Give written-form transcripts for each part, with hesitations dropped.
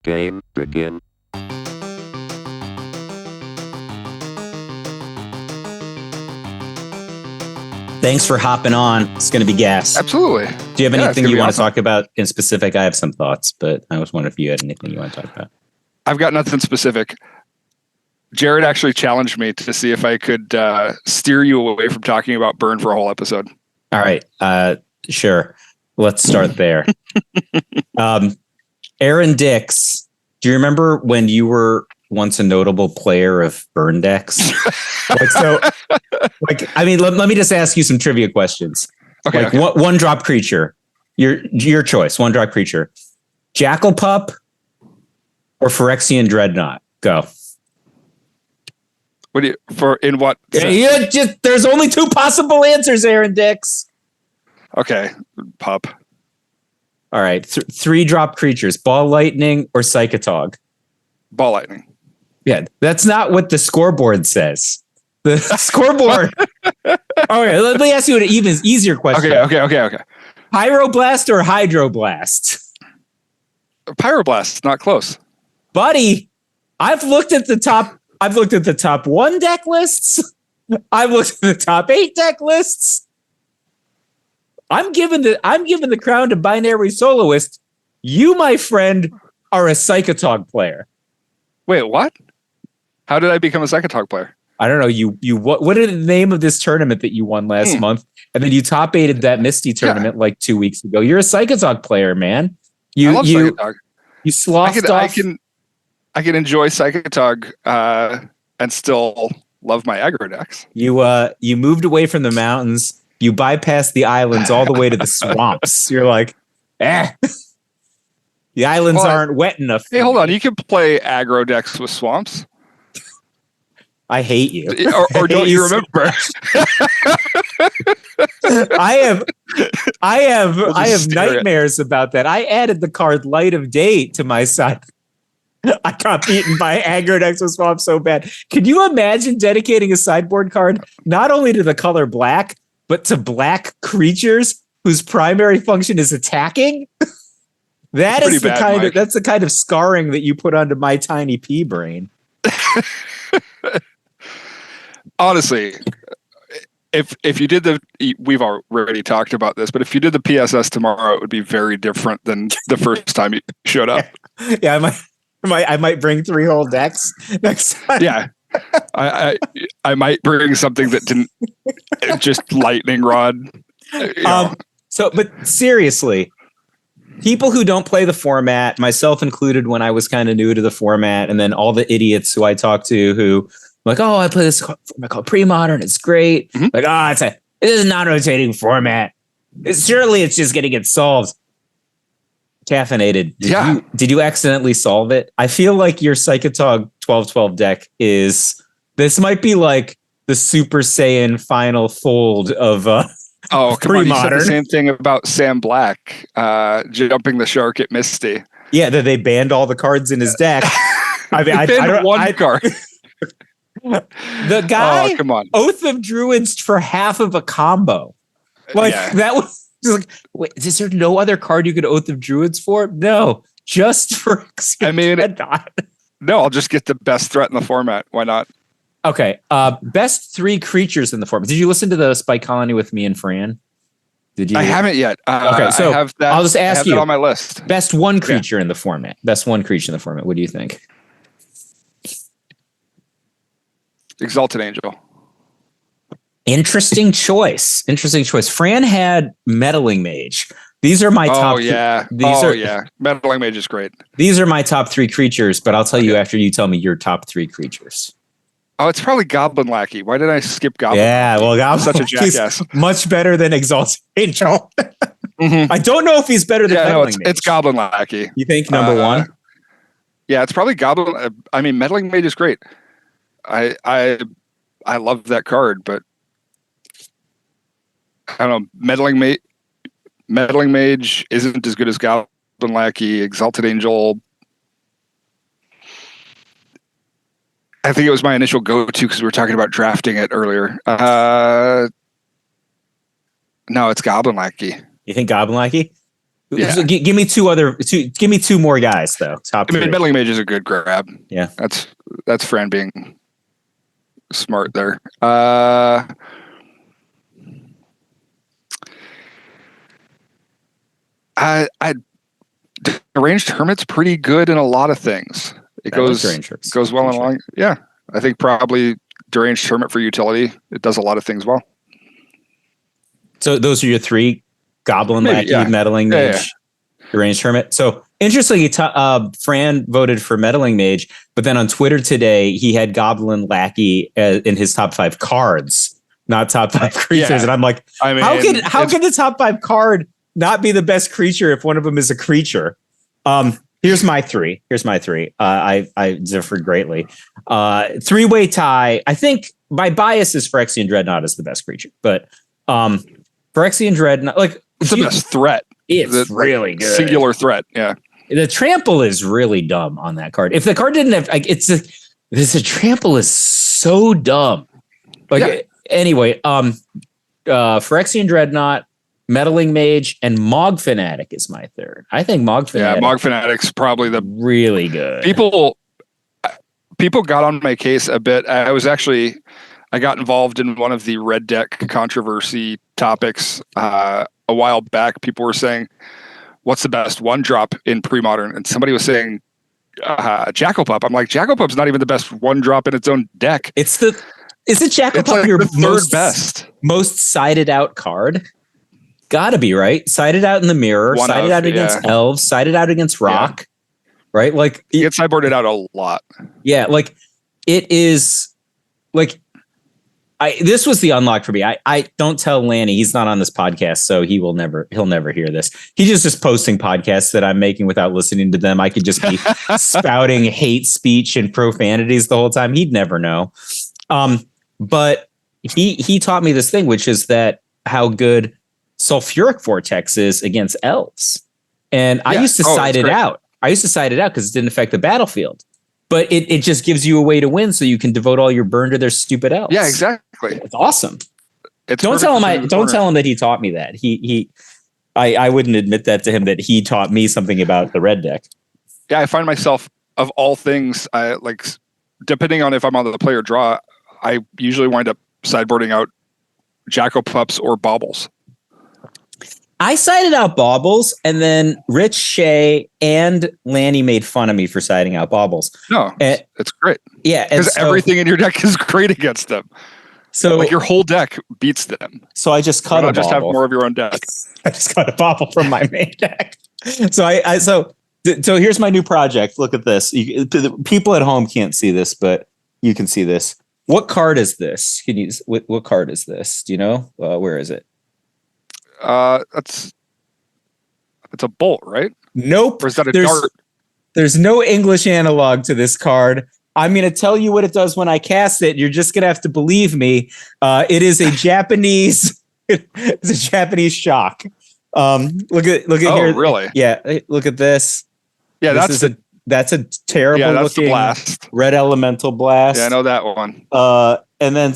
Game begin. Thanks for hopping on. It's going to be gas. Absolutely. Do you have anything you want awesome. to talk about in specific? I have some thoughts, but I was wondering if you had anything you want to talk about. I've got nothing specific. Jared actually challenged me to see if I could steer you away from talking about Burn for a whole episode. All right. Sure. Let's start there. Aaron Dix, do you remember when you were once a notable player of burn decks? Let me just ask you some trivia questions. Okay. One drop creature, your choice. One drop creature, Jackal Pup or Phyrexian Dreadnought. Go. What do you in what? There's only two possible answers, Aaron Dix. Okay, Pup. All right, three drop creatures: Ball Lightning or Psychotog. Ball Lightning. Yeah, that's not what the scoreboard says. The scoreboard. Okay, let me ask you an even easier question. Okay. Pyroblast or Hydroblast? Pyroblast, not close. Buddy, I've looked at the top 1 deck lists. I've looked at the top 8 deck lists. I'm giving the crown to Binary Soloist. You, my friend, are a Psychotog player. Wait, what? How did I become a Psychotog player? I don't know. You what is the name of this tournament that you won last month? And then you top 8'd that Misty tournament like 2 weeks ago. You're a Psychotog player, man. I love Psychotog. You slothed off. I can enjoy Psychotog and still love my aggro decks. You moved away from the mountains. You bypassed the islands all the way to the swamps. You're like, the islands aren't wet enough. Hey, hold on. You can play aggro decks with swamps. I hate you. Or don't you remember? I have nightmares about that. I added the card Light of Day to my side. I got beaten by aggro decks with swamps so bad. Can you imagine dedicating a sideboard card not only to the color black, but to black creatures whose primary function is attacking? That's the kind of scarring that you put onto my tiny pea brain. Honestly, if you did we've already talked about this, but if you did the PSS tomorrow, it would be very different than the first time you showed up. Yeah, I might bring 3 whole decks next time. Yeah. I might bring something that didn't just lightning rod. But seriously, people who don't play the format, myself included when I was kind of new to the format, and then all the idiots who I talk to who like, oh, I play this format called Premodern. It's great. Mm-hmm. Like, it is a non-rotating format. It's just going to get solved. Caffeinated. Did you accidentally solve it? I feel like your Psychotog 12/12 deck this might be like the Super Saiyan final fold of come on, you said the same thing about Sam Black jumping the shark at Misty. Yeah, that they banned all the cards in his deck. I mean, banned one card. The guy come on. Oath of Druids for half of a combo. That was like, wait, is there no other card you could Oath of Druids for? No, just for. No, I'll just get the best threat in the format. Why not? Okay, best 3 creatures in the format. Did you listen to the Spy Colony with me and Fran? Did you? I haven't yet. Okay, so I have that, I'll just ask you on my list. Best 1 creature in the format. Best 1 creature in the format. What do you think? Exalted Angel. Interesting choice. Fran had Meddling Mage. These are my top. Meddling Mage is great. These are my top 3 creatures, but I'll tell you after you tell me your top 3 creatures. Oh, it's probably Goblin Lackey. Why did I skip Goblin? Yeah, well, Goblin such a jackass. Much better than Exalted Angel. Mm-hmm. I don't know if he's better than Meddling Mage. It's Goblin Lackey. You think number 1? Yeah, it's probably Goblin. I mean, Meddling Mage is great. I love that card, but I don't know. Meddling Mage isn't as good as Goblin Lackey. Exalted Angel. I think it was my initial go-to because we were talking about drafting it earlier. No, it's Goblin Lackey. You think Goblin Lackey? Yeah. So give me give me two more guys though. Top three. Meddling Mage is a good grab. Yeah. That's Fran being smart there. Deranged Hermit's pretty good in a lot of things. It goes well and along. Yeah. I think probably Deranged Hermit for utility. It does a lot of things well. So those are your three: Goblin, Lackey, Meddling Mage, Deranged Hermit. So interestingly, Fran voted for Meddling Mage, but then on Twitter today, he had Goblin, Lackey in his top 5 cards, not top 5 creatures. Yeah. And I'm like, how can the top 5 card not be the best creature if one of them is a creature? Here's my three. I differed greatly. 3-way tie. I think my bias is Phyrexian Dreadnought is the best creature, but Phyrexian Dreadnought, like, it's the best threat. It's really good. Singular threat. Yeah. The trample is really dumb on that card. If the card didn't have, like, the trample is so dumb. Like, anyway, Phyrexian Dreadnought, Meddling Mage, and Mog Fanatic is my third. I think Mog Fanatic. Yeah, Mog Fanatic's probably the really good. People got on my case a bit. I got involved in one of the red deck controversy topics a while back. People were saying, "What's the best one drop in Premodern?" And somebody was saying, "Jackal-Pup." I'm like, Jackal-Pup's not even the best one drop in its own deck. Isn't Jackal-Pup like your most sided out card? Gotta be, right? Sided out in the mirror, sided out against elves, sided out against rock, right? Like, it gets sideboarded out a lot. Yeah, like, it is, like, this was the unlock for me. I don't tell Lanny, he's not on this podcast, so he'll never hear this. He's just posting podcasts that I'm making without listening to them. I could just be spouting hate speech and profanities the whole time. He'd never know. But he taught me this thing, which is that how good Sulfuric Vortex is against elves. And I used to side it out. I used to side it out because it didn't affect the battlefield. But it just gives you a way to win, so you can devote all your burn to their stupid elves. Yeah, exactly. It's awesome. Don't tell him that he taught me that. I wouldn't admit that to him, that he taught me something about the red deck. Yeah, I find myself, of all things, I like, depending on if I'm on the play or draw, I usually wind up sideboarding out Jackal-Pups or Baubles. I sided out Baubles, and then Rich, Shea, and Lanny made fun of me for siding out Baubles. No, it's great. Yeah, because everything in your deck is great against them. So, like, your whole deck beats them. So I just cut a Bauble. Just have more of your own deck. I just cut a Bauble from my main deck. So here's my new project. Look at this. The people at home can't see this, but you can see this. What card is this? What card is this? Do you know? Where is it? It's a bolt, right? Nope. Or is that a dart? There's no English analog to this card. I'm going to tell you what it does when I cast it. You're just going to have to believe me. It is a Japanese. It's a Japanese shock. Look at here. Really? Yeah. Look at this. Yeah, that's a terrible looking blast. Red elemental blast. Yeah, I know that one. And then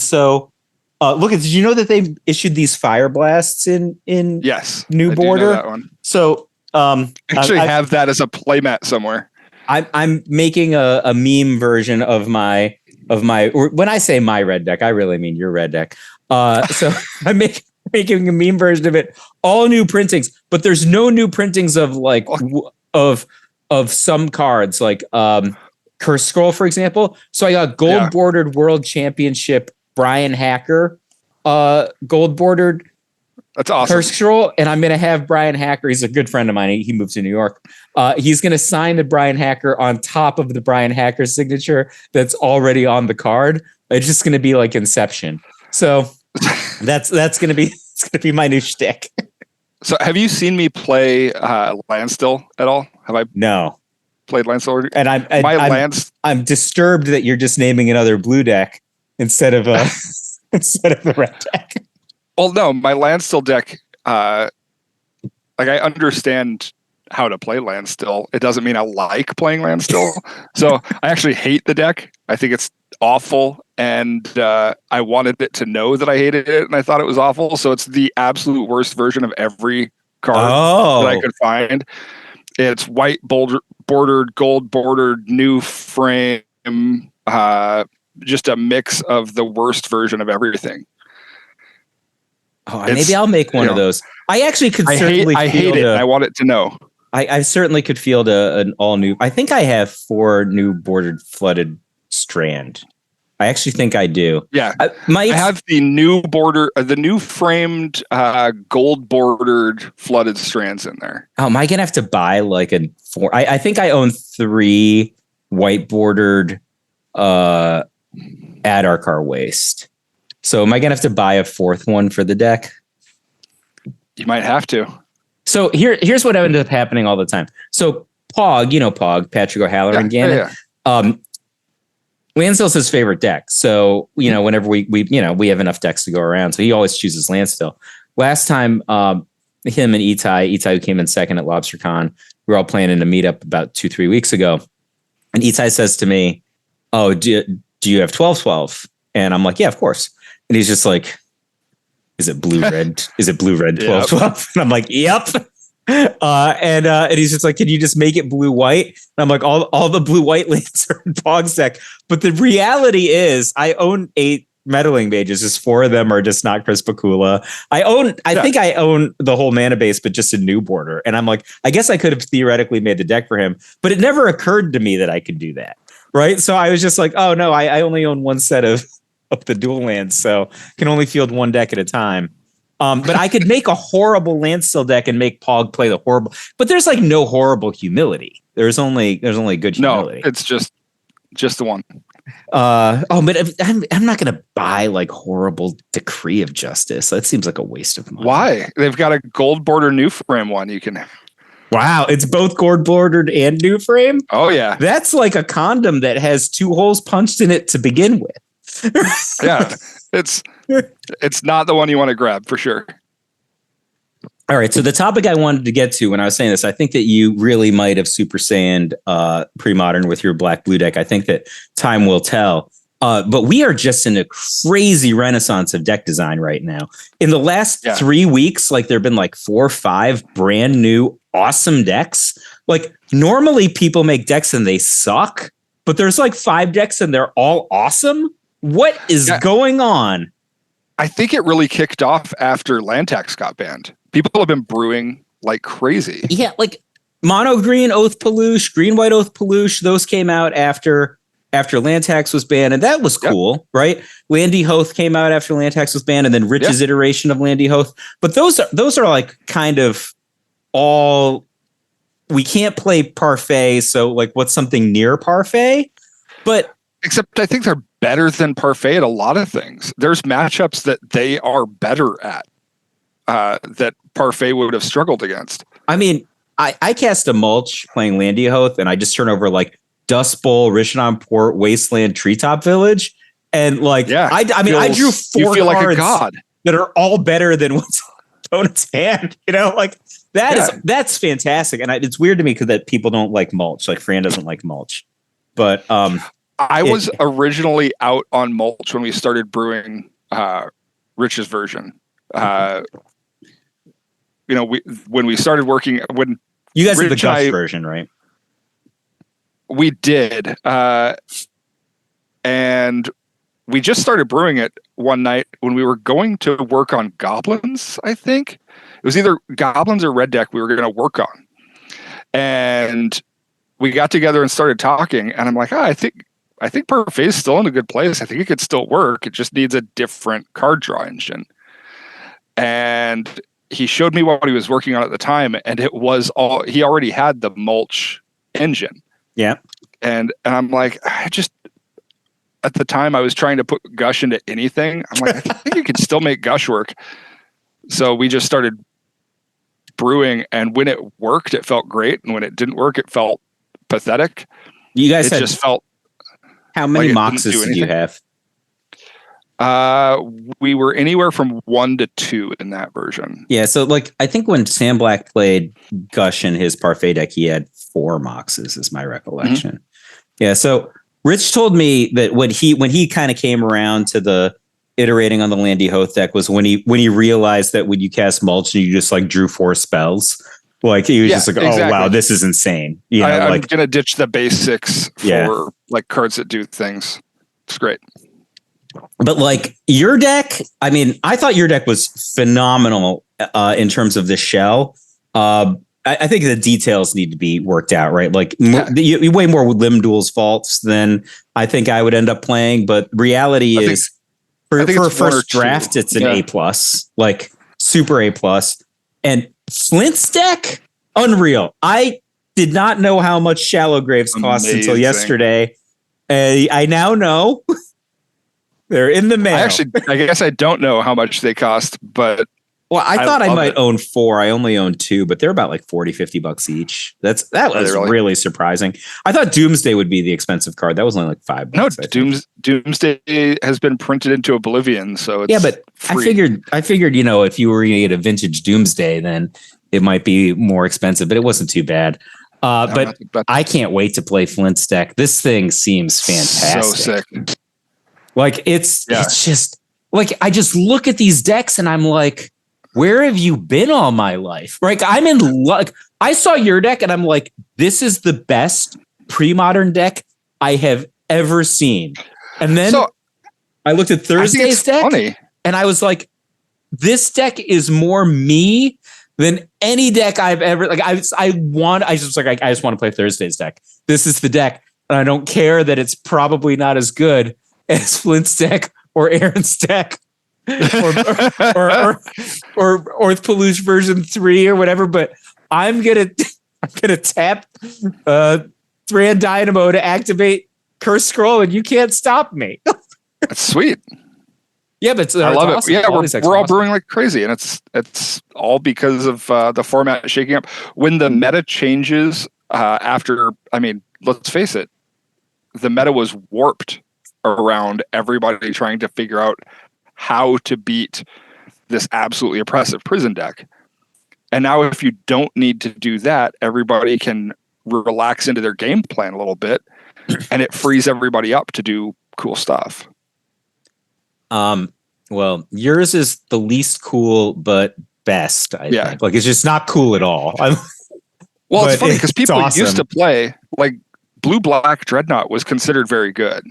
did you know that they issued these fire blasts in yes, New Border? I do know that one. So I have that as a playmat somewhere. I'm making a meme version of my or when I say my red deck, I really mean your red deck. So I'm making a meme version of it. All new printings, but there's no new printings of like of some cards, like Curse Scroll, for example. So I got gold bordered World Championship Brian Hacker, gold bordered. That's awesome. Curse Scroll, and I'm going to have Brian Hacker. He's a good friend of mine. He moved to New York. He's going to sign the Brian Hacker on top of the Brian Hacker signature that's already on the card. It's just going to be like Inception. So that's going to be my new shtick. So have you seen me play Landstill at all? Have I? No. Played Landstill? And I'm disturbed that you're just naming another blue deck instead of the red deck. Well, no, my Landstill deck, I understand how to play Landstill. It doesn't mean I like playing Landstill. So I actually hate the deck. I think it's awful, and I wanted it to know that I hated it, and I thought it was awful. So it's the absolute worst version of every card that I could find. It's white bordered, gold bordered, new frame, just a mix of the worst version of everything. Oh, maybe I'll make one of those. I actually could certainly I hate it. I want it to know. I certainly could field an all new. I think I have 4 new bordered flooded strand. I actually think I do. Yeah. I have the new framed gold bordered flooded strands in there. Oh, am I going to have to buy like a 4? I think I own 3 white bordered Adarkar waist. So am I going to have to buy a 4th one for the deck? You might have to. So here's what ended up happening all the time. So Pog, Patrick O'Halloran Gannon. Yeah. Landstill's his favorite deck. So, whenever we have enough decks to go around. So he always chooses Landstill. Last time, him and Itai, who came in second at Lobstercon, we were all planning to meet up about 2-3 weeks ago. And Itai says to me, "Oh, do you have 12-12?" And I'm like, "Yeah, of course." And he's just like, "Is it blue red? Is it blue red 12-12?" And I'm like, "Yep." And he's just like, "Can you just make it blue white?" And I'm like, all the blue white lands are in Pog's deck. But the reality is, I own 8 meddling mages. Just 4 of them are just not Chris Bakula. I think I own the whole mana base, but just a new border. And I'm like, I guess I could have theoretically made the deck for him, but it never occurred to me that I could do that. Right. So I was just like, oh no, I only own 1 set of the dual lands, so can only field 1 deck at a time. But I could make a horrible Landstill deck and make Pog play the horrible. But there's like no horrible humility. There's only good humility. No, it's just the one. But I'm not going to buy like horrible Decree of Justice. That seems like a waste of money. Why? They've got a gold border new frame one you can. Wow, it's both gold bordered and new frame. Oh yeah, that's like a condom that has 2 holes punched in it to begin with. Yeah, it's not the one you want to grab for sure. All right, so the topic I wanted to get to when I was saying this, I think that you really might have Super Saiyaned Premodern with your black blue deck. I think that time will tell. But we are just in a crazy renaissance of deck design right now. In the last 3 weeks, like there have been like 4 or 5 brand new awesome decks. Like normally people make decks and they suck, but there's like 5 decks and they're all awesome. What is going on? I think it really kicked off after land tax got banned. People have been brewing like crazy. Yeah, like mono green Oath Peluche, green white Oath Peluche. Those came out after land tax was banned, and that was cool, right? Landy Hoth came out after land tax was banned, and then Rich's iteration of Landy Hoth. But those are like kind of all. We can't play Parfait, so like what's something near Parfait? But except I think they're better than Parfait at a lot of things. There's matchups that they are better at that Parfait would have struggled against. I mean, I cast a mulch playing Landy Hoth, and I just turn over like Dust Bowl, Rishadan Port, Wasteland, Treetop Village, and like I drew 4 cards like a god that are all better than what's on opponent's hand. Like that's fantastic, and it's weird to me because that people don't like mulch. Like Fran doesn't like mulch, but I was originally out on mulch when we started brewing Rich's version. When we started working, when you guys have the Gush version, right? We did, and we just started brewing it one night when we were going to work on goblins. I think it was either goblins or red deck we were going to work on, and we got together and started talking. And I'm like, I think Parfait is still in a good place. I think it could still work. It just needs a different card draw engine. And he showed me what he was working on at the time, and it was he already had the mulch engine. Yeah. And I'm like, at the time I was trying to put Gush into anything. I'm like, I think you could still make Gush work. So we just started brewing, and when it worked, it felt great. And when it didn't work, it felt pathetic. You guys just felt. How many Moxes did you have? We were anywhere from 1 to 2 in that version. Yeah, so like I think when Sam Black played Gush in his Parfait deck, he had 4 Moxes, is my recollection. Mm-hmm. Yeah, so Rich told me that when he kind of came around to the iterating on the Landy Hoth deck was when he realized that when you cast mulch, you just like drew 4 spells. Like he was just like, oh wow, this is insane. I'm gonna ditch the basics for like cards that do things. It's great. But like your deck, I mean, I thought your deck was phenomenal in terms of the shell. I think the details need to be worked out, right? Like way more Limb Duel's faults than I think I would end up playing. But reality is, for a first draft, it's an A+, like super A+. And Flint's deck, unreal. I did not know how much Shallow Graves cost until yesterday. I now know. They're in the mail. I guess I don't know how much they cost, but I thought I might own 4. I only own 2, but they're about like $40-$50 each. That was really surprising. I thought Doomsday would be the expensive card. That was only like $5. No, Doomsday has been printed into oblivion, so it's but free. I figured, if you were going to get a vintage Doomsday, then it might be more expensive, but it wasn't too bad. But I can't wait to play Flint's deck. This thing seems fantastic. So sick. Like it's just like I just look at these decks and I'm like, where have you been all my life? Like I'm in luck. I saw your deck and I'm like, this is the best pre-modern deck I have ever seen. And then I looked at Thursday's deck and I was like, this deck is more me than any deck I've ever I just want to play Thursday's deck. This is the deck. And I don't care that it's probably not as good as Flint's deck or Aaron's deck or Peluche version 3 or whatever, but I'm gonna tap 3 Dynamo to activate Curse Scroll and you can't stop me. That's sweet. Yeah, but I love awesome. it. Yeah, we're all brewing like crazy, and it's all because of the format shaking up. When the meta changes after, I mean, let's face it, the meta was warped around everybody trying to figure out how to beat this absolutely oppressive prison deck. And now if you don't need to do that, everybody can relax into their game plan a little bit and it frees everybody up to do cool stuff. Well, yours is the least cool, but best, I think. Like it's just not cool at all. Well, it's funny because people used to play like Blue-Black Dreadnought was considered very good.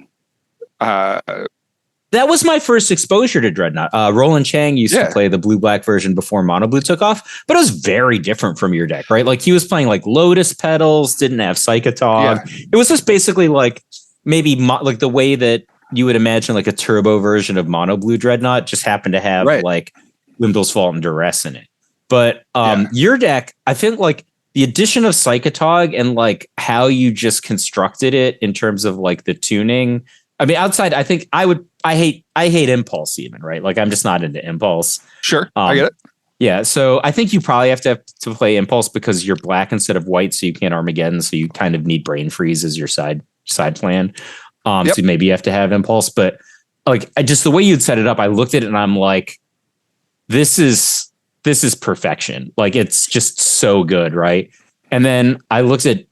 That was my first exposure to Dreadnought. Roland Chang used to play the Blue-Black version before Mono Blue took off, but it was very different from your deck, right? Like he was playing like Lotus Petals, didn't have Psychotog. Yeah. It was just basically like maybe like the way that you would imagine like a turbo version of Mono Blue Dreadnought just happened to have like Wimdle's Fault and Duress in it. But your deck, I think like the addition of Psychotog and like how you just constructed it in terms of like the tuning. I mean, outside, I think I hate Impulse even, right? Like I'm just not into Impulse. Sure. I get it. Yeah. So I think you probably have to play Impulse because you're black instead of white. So you can't Armageddon. So you kind of need Brain Freeze as your side plan. So maybe you have to have Impulse, but like the way you'd set it up, I looked at it and I'm like, this is perfection. Like it's just so good. Right. And then I looked at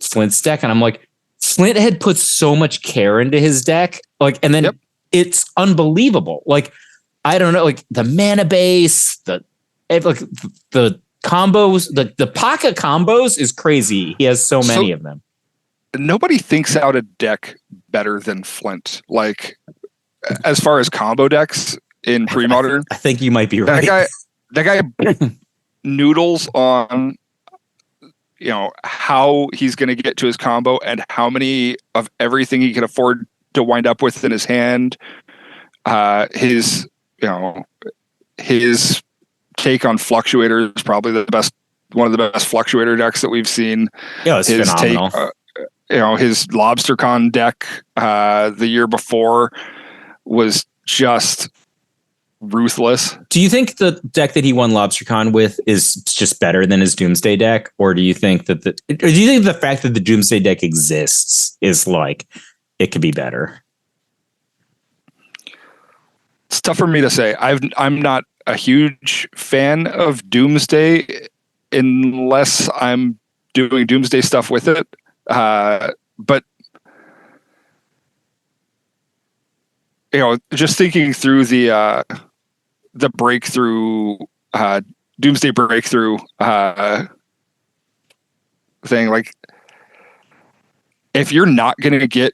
Flint's deck and I'm like, Flint had put so much care into his deck. Like, and then it's unbelievable. Like, I don't know, like the mana base, the combos, the pocket combos is crazy. He has so many of them. Nobody thinks out a deck better than Flint. Like, as far as combo decks in Premodern, I think you might be right. That guy noodles on, how he's going to get to his combo and how many of everything he can afford to wind up with in his hand. His take on Fluctuator is probably one of the best Fluctuator decks that we've seen. Yeah, it's phenomenal. His Lobstercon deck the year before was just ruthless. Do you think the deck that he won Lobstercon with is just better than his Doomsday deck, or do you think that the fact that the Doomsday deck exists is like it could be better? It's tough for me to say. I'm not a huge fan of Doomsday unless I'm doing Doomsday stuff with it. But just thinking through the breakthrough, doomsday breakthrough thing, like if you're not going to get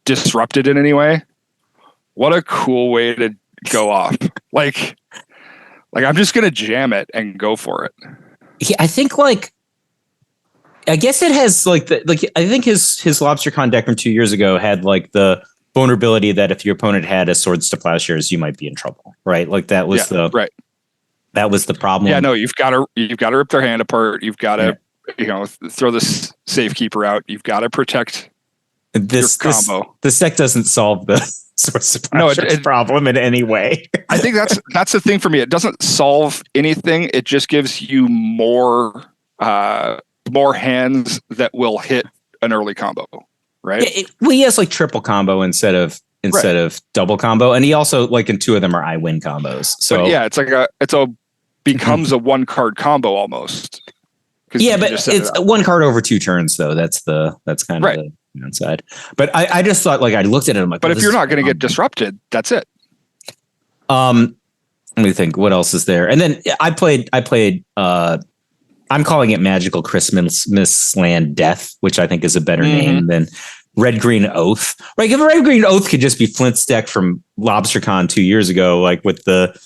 disrupted in any way, what a cool way to go off. Like I'm just going to jam it and go for it. Yeah, I think I guess it has I think his Lobstercon deck from 2 years ago had like the vulnerability that if your opponent had a Swords to Plowshares, you might be in trouble, right? Like that was that was the problem. Yeah, no, you've got to rip their hand apart. You've got to throw this Safekeeper out. You've got to protect your combo. This deck doesn't solve the Swords to Plowshares problem in any way. I think that's the thing for me. It doesn't solve anything. It just gives you more hands that will hit an early combo, right? Yeah, he has like triple combo instead of double combo, and he also like in 2 of them are I win combos. So but yeah, it's becomes a 1-card combo almost. Yeah, but it's 1 card over 2 turns though. That's kind of the downside. But I just thought I looked at it. I'm like, but if you're not going to get disrupted, that's it. Let me think. What else is there? And then I played. I'm calling it Magical Christmas Land Death, which I think is a better name than Red Green Oath. Right? If Red Green Oath could just be Flint's deck from Lobstercon 2 years ago, like with the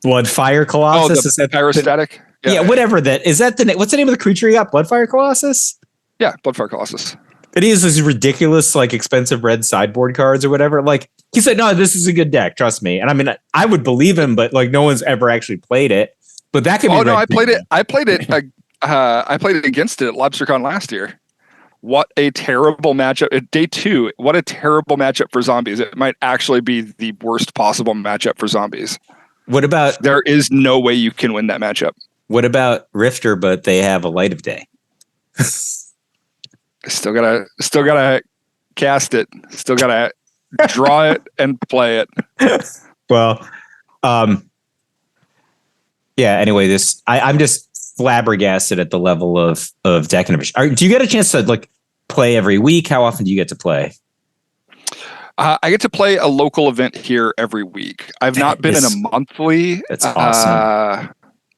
Bloodfire Colossus. Oh, the pyrostatic. Yeah, whatever that is. That what's the name of the creature you got? Bloodfire Colossus. Yeah, Bloodfire Colossus. It is these ridiculous, expensive red sideboard cards or whatever. Like he said, no, this is a good deck. Trust me. And I mean, I would believe him, but no one's ever actually played it. But that could be. Oh no, I played it. I played it against it at Lobstercon last year. What a terrible matchup at day 2. What a terrible matchup for zombies. It might actually be the worst possible matchup for zombies. What about? There is no way you can win that matchup. What about Rifter? But they have a Light of Day. Still gotta cast it. Still gotta draw it and play it. Well, yeah. Anyway, I'm just flabbergasted at the level of deck innovation. Do you get a chance to play every week? How often do you get to play? I get to play a local event here every week. I've not been in a monthly. That's awesome.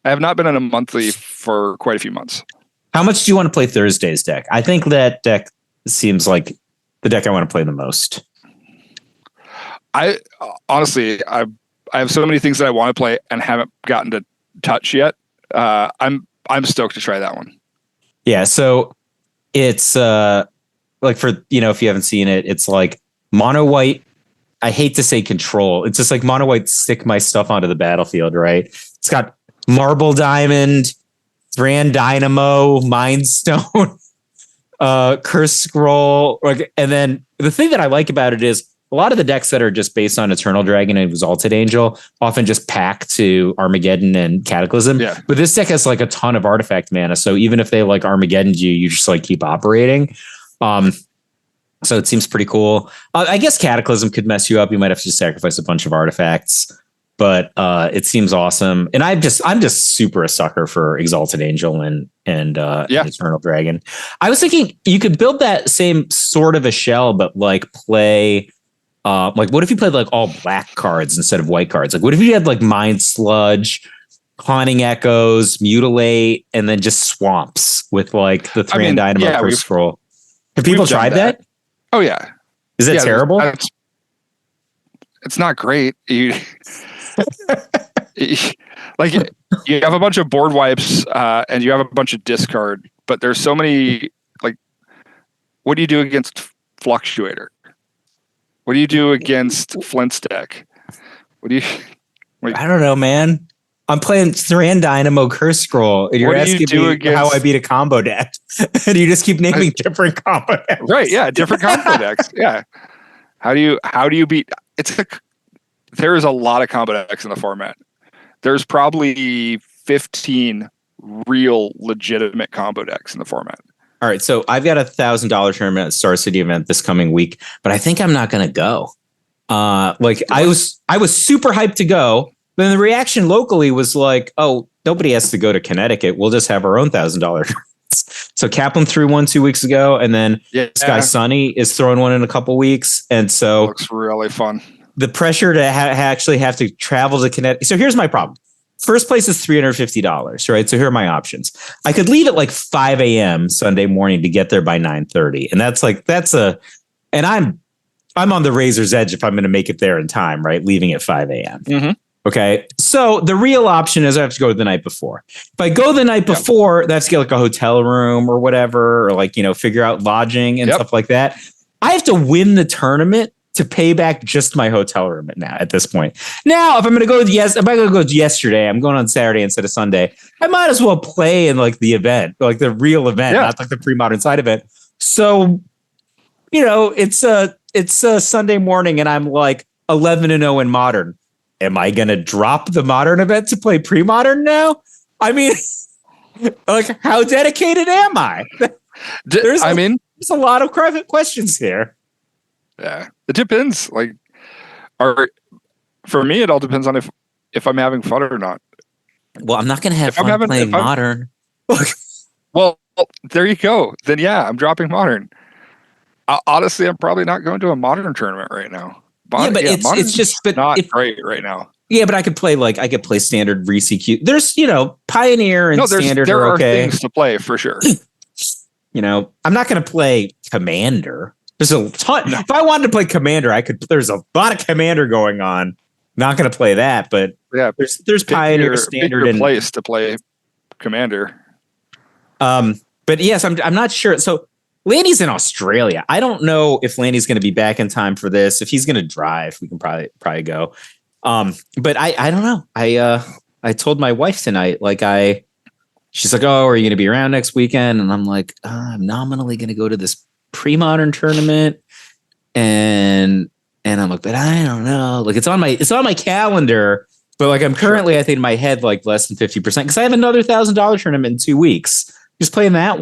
I have not been in a monthly for quite a few months. How much do you want to play Thursday's deck? I think that deck seems like the deck I want to play the most. I honestly, I have so many things that I want to play and haven't gotten to touch yet. I'm stoked to try that one. Yeah, so it's for if you haven't seen it, it's like mono white. I hate to say control. It's just like mono white stick my stuff onto the battlefield, right? It's got Marble Diamond, Thran Dynamo, Mind Stone, Curse Scroll. And then the thing that I like about it is a lot of the decks that are just based on Eternal Dragon and Exalted Angel often just pack to Armageddon and Cataclysm. Yeah. But this deck has a ton of artifact mana. So even if they Armageddon you just keep operating. So it seems pretty cool. I guess Cataclysm could mess you up. You might have to sacrifice a bunch of artifacts. But it seems awesome, and I'm just super a sucker for Exalted Angel and Eternal Dragon. I was thinking you could build that same sort of a shell, but play what if you played all black cards instead of white cards? What if you had Mind Sludge, Haunting Echoes, Mutilate, and then just swamps with the Thran Dynamo Curse Scroll? Have people tried that? Oh yeah. Is it terrible? It's not great. You have a bunch of board wipes and you have a bunch of discard, but there's so many what do you do against Fluctuator? What do you do against Flint's deck? What do you I don't know, man. I'm playing Thran Dynamo Curse Scroll and you're asking me how I beat a combo deck. And you just keep naming different combo decks. Right, yeah, different combo decks. Yeah. How do you beat there is a lot of combo decks in the format. There's probably 15 real legitimate combo decks in the format. All right. So I've got $1,000 tournament at Star City event this coming week, but I think I'm not going to go. I was super hyped to go. Then the reaction locally was oh, nobody has to go to Connecticut. We'll just have our own $1,000 So Kaplan threw one 2 weeks ago, and then this guy Yeah, Sonny is throwing one in a couple weeks. And so looks really fun. the pressure to actually have to travel to Connecticut. So here's my problem. First place is $350, right? So here are my options. I could leave at like 5 a.m. Sunday morning to get there by 9:30. And and I'm on the razor's edge if I'm going to make it there in time, right? Leaving at 5 a.m. Mm-hmm. Okay. So the real option is I have to go the night before. If I go the night before, that's to get like a hotel room or whatever, or like, figure out lodging and stuff like that. I have to win the tournament to pay back just my hotel room at this point. Now, if I'm going to go, yesterday, I'm going on Saturday instead of Sunday. I might as well play in like the event, like the real event, not like the pre-modern side event. So, it's a Sunday morning and I'm like 11-0 in modern. Am I going to drop the modern event to play pre-modern now? I mean, like, how dedicated am I? There's a lot of questions here. Yeah, it depends. Like, for me, it all depends on if I'm having fun or not. Well, I'm not going to have fun playing modern. Well, there you go. Then yeah, I'm dropping modern. Honestly, I'm probably not going to a modern tournament right now. It's just not great right now. Yeah, but I could play standard RCQ. There's Pioneer and standard. There are okay. things to play for sure. I'm not going to play Commander. There's a ton. No. If I wanted to play Commander, I could. There's a lot of Commander going on. Not going to play that, but yeah, there's Pioneer, standard, and place to play Commander. But yes, I'm not sure. So Landy's in Australia. I don't know if Landy's going to be back in time for this. If he's going to drive, we can probably go. But I don't know. I told my wife tonight, she's like, oh, are you going to be around next weekend? And I'm like, I'm nominally going to go to this pre-modern tournament. And I'm like, but I don't know. Like it's on my calendar, but like I'm currently, I think in my head, like less than 50% because I have another $1,000 tournament in 2 weeks. Just playing that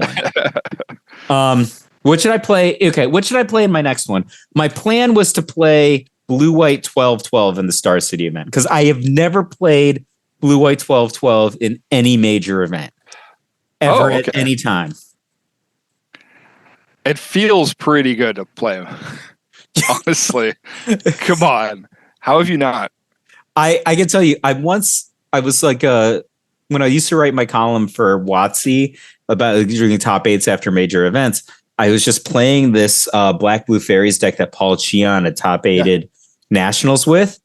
one. What should I play? Okay. What should I play in my next one? My plan was to play Blue-White 12-12 in the Star City event because I have never played Blue-White 12-12 in any major event ever at any time. It feels pretty good to play. Honestly, come on. How have you not? I can tell you, I was like, when I used to write my column for WotC about doing top eights after major events, I was just playing this Black Blue Fairies deck that Paul Cheon had top eighted nationals with.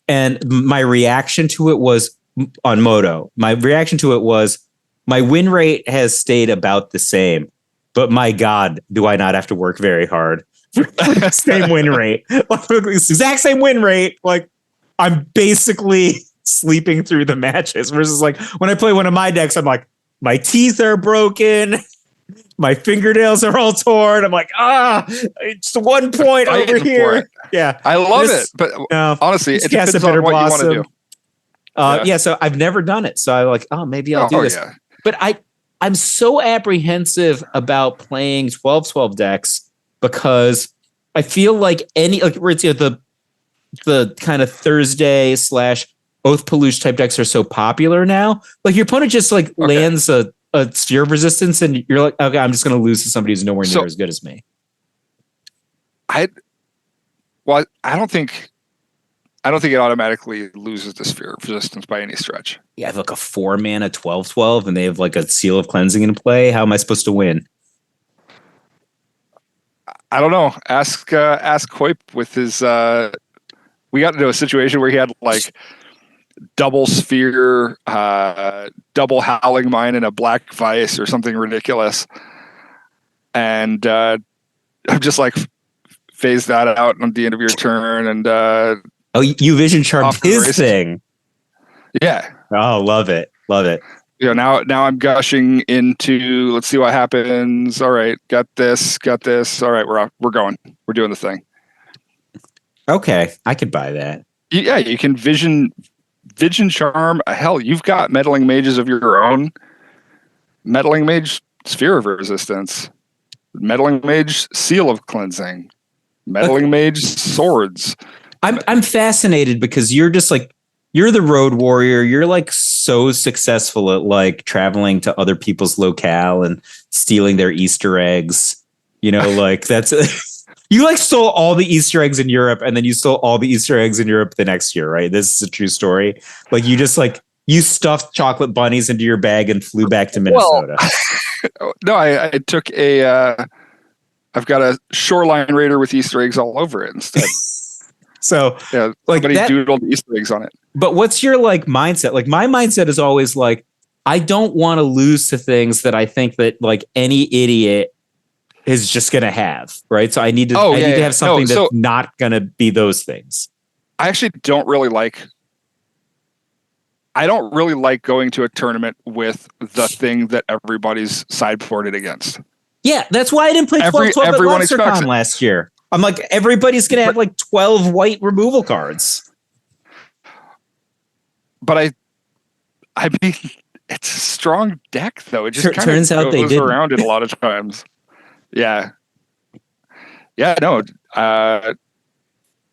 And my reaction to it was on Moto. My reaction to it was my win rate has stayed about the same, but my God, do I not have to work very hard for the same win rate? Like, exact same win rate. Like I'm basically sleeping through the matches versus like when I play one of my decks, I'm like, my teeth are broken. My fingernails are all torn. I'm like, it's 1 point over here. Yeah. I love it. But honestly, it depends on what you want to do. So I've never done it. So I'm like, maybe I'll do this. Yeah. But I'm so apprehensive about playing 12-12 decks because I feel like the kind of Thursday / Oath Peluche type decks are so popular now. Like your opponent just lands a sphere of resistance and you're like, okay, I'm just going to lose to somebody who's nowhere near as good as me. I don't think it automatically loses the sphere of resistance by any stretch. Yeah, I have like a 4-mana 12-12 and they have like a Seal of Cleansing in play. How am I supposed to win? I don't know. Ask Hoyp with his we got into a situation where he had like double sphere, double Howling Mine, and a Black Vice or something ridiculous. And I'm just like, phase that out at the end of your turn. And you vision charmed his thing. Yeah. Oh, love it. Love it. Now I'm gushing into, let's see what happens. All right. Got this. All right. We're going. We're doing the thing. Okay. I could buy that. Yeah. You can vision charm. Hell, you've got meddling mages of your own. Meddling mage Sphere of Resistance. Meddling mage Seal of Cleansing. Meddling mage swords. I'm fascinated because you're just like you're the road warrior. You're like so successful at like traveling to other people's locale and stealing their Easter eggs. You know, like that's you like stole all the Easter eggs in Europe, and then you stole all the Easter eggs in Europe the next year, right? This is a true story. Like you just like you stuffed chocolate bunnies into your bag and flew back to Minnesota. Well, no, I took I've got a Shoreline Raider with Easter eggs all over it instead. So yeah, like somebody that, doodled Easter eggs on it. But what's your like mindset? Like my mindset is always like, I don't want to lose to things that I think that like any idiot is just going to have. Right. So I need to, to have something that's not going to be those things. I actually don't really like going to a tournament with the thing that everybody's sideboarded against. Yeah. That's why I didn't play 12-12 at Lobstercon last year. I'm like, everybody's going to have like 12 white removal cards. But I mean, it's a strong deck, though. It just turns out they did around it a lot of times. Yeah. Yeah, no.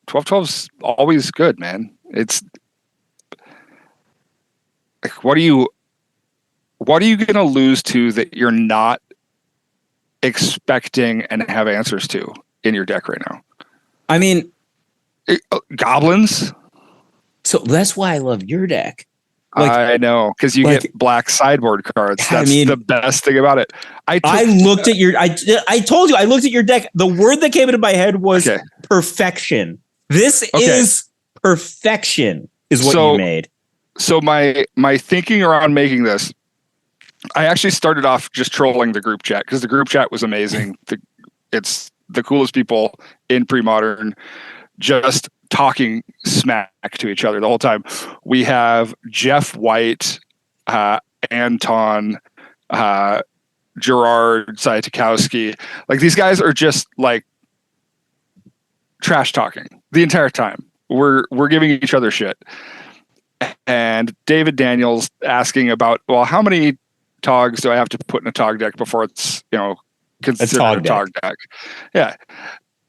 12-12's always good, man. It's like, what are you going to lose to that you're not expecting and have answers to in your deck right now? I mean, goblins. So that's why I love your deck. Like, I know, because you get black sideboard cards. That's the best thing about it. I looked at your. I told you I looked at your deck. The word that came into my head was perfection. This is perfection. Is what you made. So my thinking around making this, I actually started off just trolling the group chat because the group chat was amazing. It's the coolest people in Premodern, just talking smack to each other the whole time. We have Jeff White, Anton, Gerard Saitakowski. Like these guys are just like trash talking the entire time. We're giving each other shit. And David Daniels asking about, well, how many Togs do I have to put in a Tog deck before it's, considered a Tog deck? Yeah.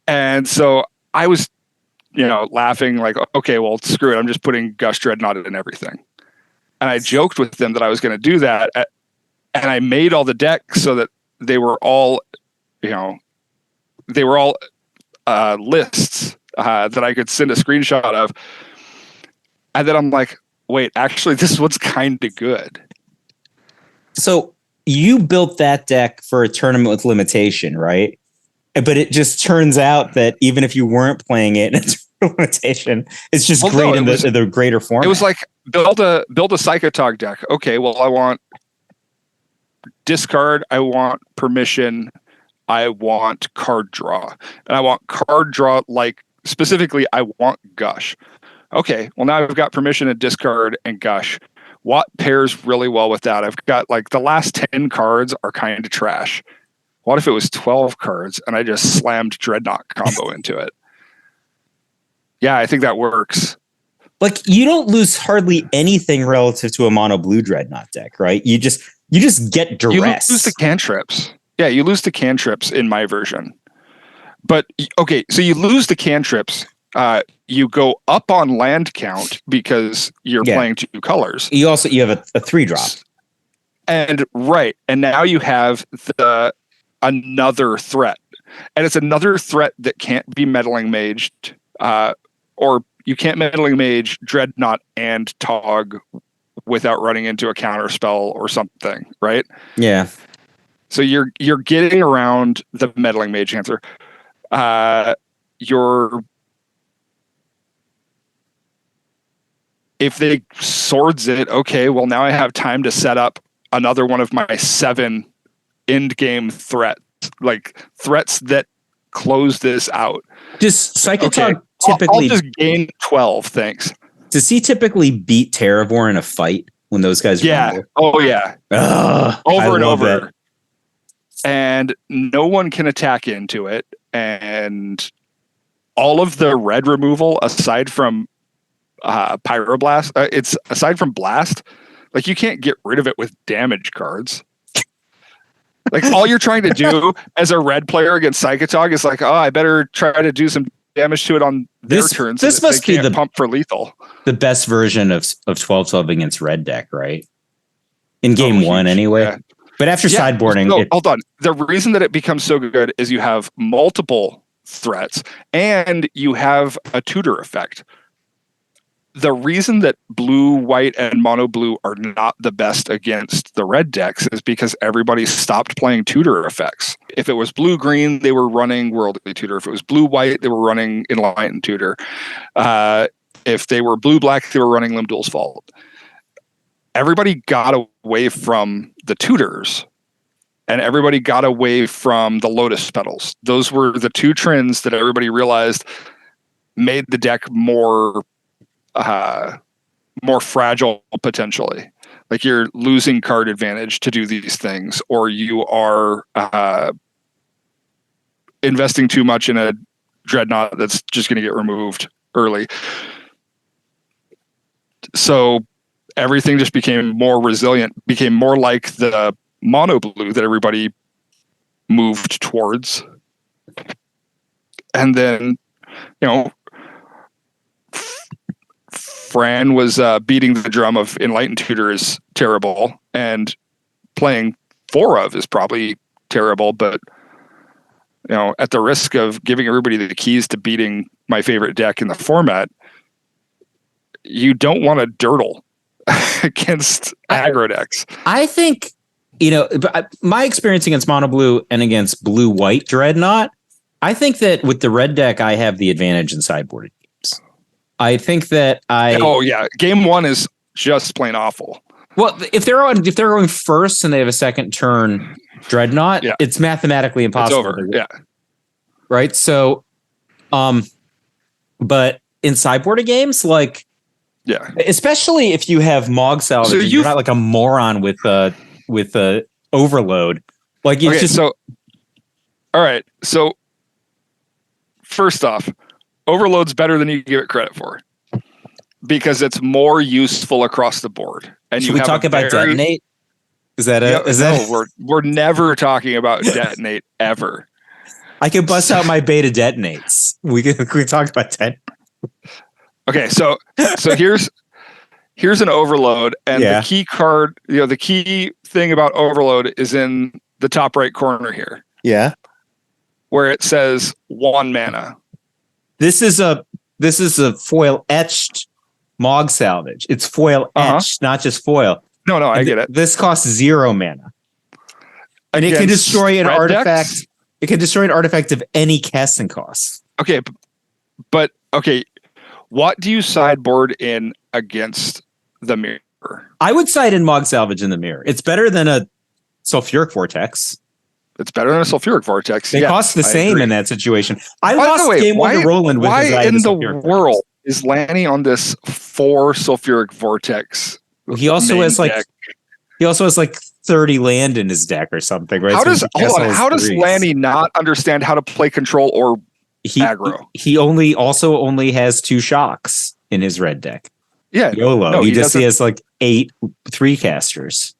And so I was, laughing like, okay, well, screw it. I'm just putting Gush Dreadnought in everything. And I joked with them that I was going to do that. And I made all the decks so that they were all, lists that I could send a screenshot of. And then I'm like, wait, actually, this one's kind of good. So you built that deck for a tournament with limitation, right? But it just turns out that even if you weren't playing it, it's limitation. It's just great in the greater format. It was like build a Psychotog deck. Okay, well, I want discard. I want permission. I want card draw, and I want card draw. Like specifically, I want Gush. Okay, well now I've got permission and discard and Gush. What pairs really well with that? I've got like the last 10 cards are kind of trash. What if it was 12 cards and I just slammed Dreadnought combo into it? Yeah, I think that works. Like you don't lose hardly anything relative to a mono blue Dreadnought deck, right? You just get duress. You lose the cantrips. Yeah, you lose the cantrips in my version. But okay, so you lose the cantrips. You go up on land count because you're playing 2 colors. You have a 3-drop. And now you have another threat. And it's another threat that can't be meddling maged, or you can't meddling mage Dreadnought and Tog without running into a counter spell or something, right? Yeah. So you're getting around the meddling mage answer. If they swords it, okay, well now I have time to set up another one of my 7 end game threats, like threats that close this out. Does Psychotog typically I'll just gain 12, thanks. Does he typically beat Terravor in a fight when those guys rumble? Oh yeah. Over and over. That. And no one can attack into it. And all of the red removal aside from Pyroblast, it's aside from Blast, like you can't get rid of it with damage cards. Like all you're trying to do as a red player against Psychotog is like, oh, I better try to do some damage to it on their turns. This must be the pump for lethal. The best version of 12-12 against red deck, right? In game one, anyway. Yeah. But after sideboarding, hold on. The reason that it becomes so good is you have multiple threats and you have a tutor effect. The reason that blue, white, and mono blue are not the best against the red decks is because everybody stopped playing tutor effects. If it was blue, green, they were running Worldly Tutor. If it was blue, white, they were running Enlightened Tutor. If they were blue, black, they were running Limdul's Fault. Everybody got away from the tutors and everybody got away from the Lotus Petals. Those were the two trends that everybody realized made the deck more fragile potentially. Like you're losing card advantage to do these things, or you are investing too much in a Dreadnought that's just going to get removed early. So everything just became more resilient, became more like the mono blue that everybody moved towards. And then, Fran was beating the drum of Enlightened Tutor is terrible, and playing 4 of is probably terrible, but at the risk of giving everybody the keys to beating my favorite deck in the format, you don't want to dirtle against aggro decks. I think, my experience against mono blue and against blue white Dreadnought, I think that with the red deck, I have the advantage in sideboarded games. I think that game 1 is just plain awful. Well, if they're going first and they have a second turn Dreadnought, it's mathematically impossible. It's over. Yeah. Right. So, but in sideboarded games, especially if you have Mog Salvage, so you're not like a moron with overload. Like you all right. So first off, overload's better than you give it credit for because it's more useful across the board. And should we talk about detonate? Is that no, we're never talking about detonate ever. I can bust out my beta detonates. We can talk about that. Okay, so here's an overload, and the key card, the key thing about overload is in the top right corner here. Yeah. Where it says 1 mana. This is a foil etched Mog Salvage. It's foil etched, not just foil. No, I get it. This costs 0 mana. And it can destroy an artifact. Decks? It can destroy an artifact of any casting cost. Okay, but what do you sideboard in against the mirror? I would side in Mog Salvage in the mirror. It's better than a Sulfuric Vortex. It's better than a Sulfuric Vortex. They cost the same in that situation. I lost game 1 to Roland with why in the world is Lanny on this 4 Sulfuric Vortex? He also has deck? He also has 30 land in his deck or something, right? How does Lanny not understand how to play control or aggro? He only has 2 shocks in his red deck. Yeah. YOLO. No, he has 8 3-casters.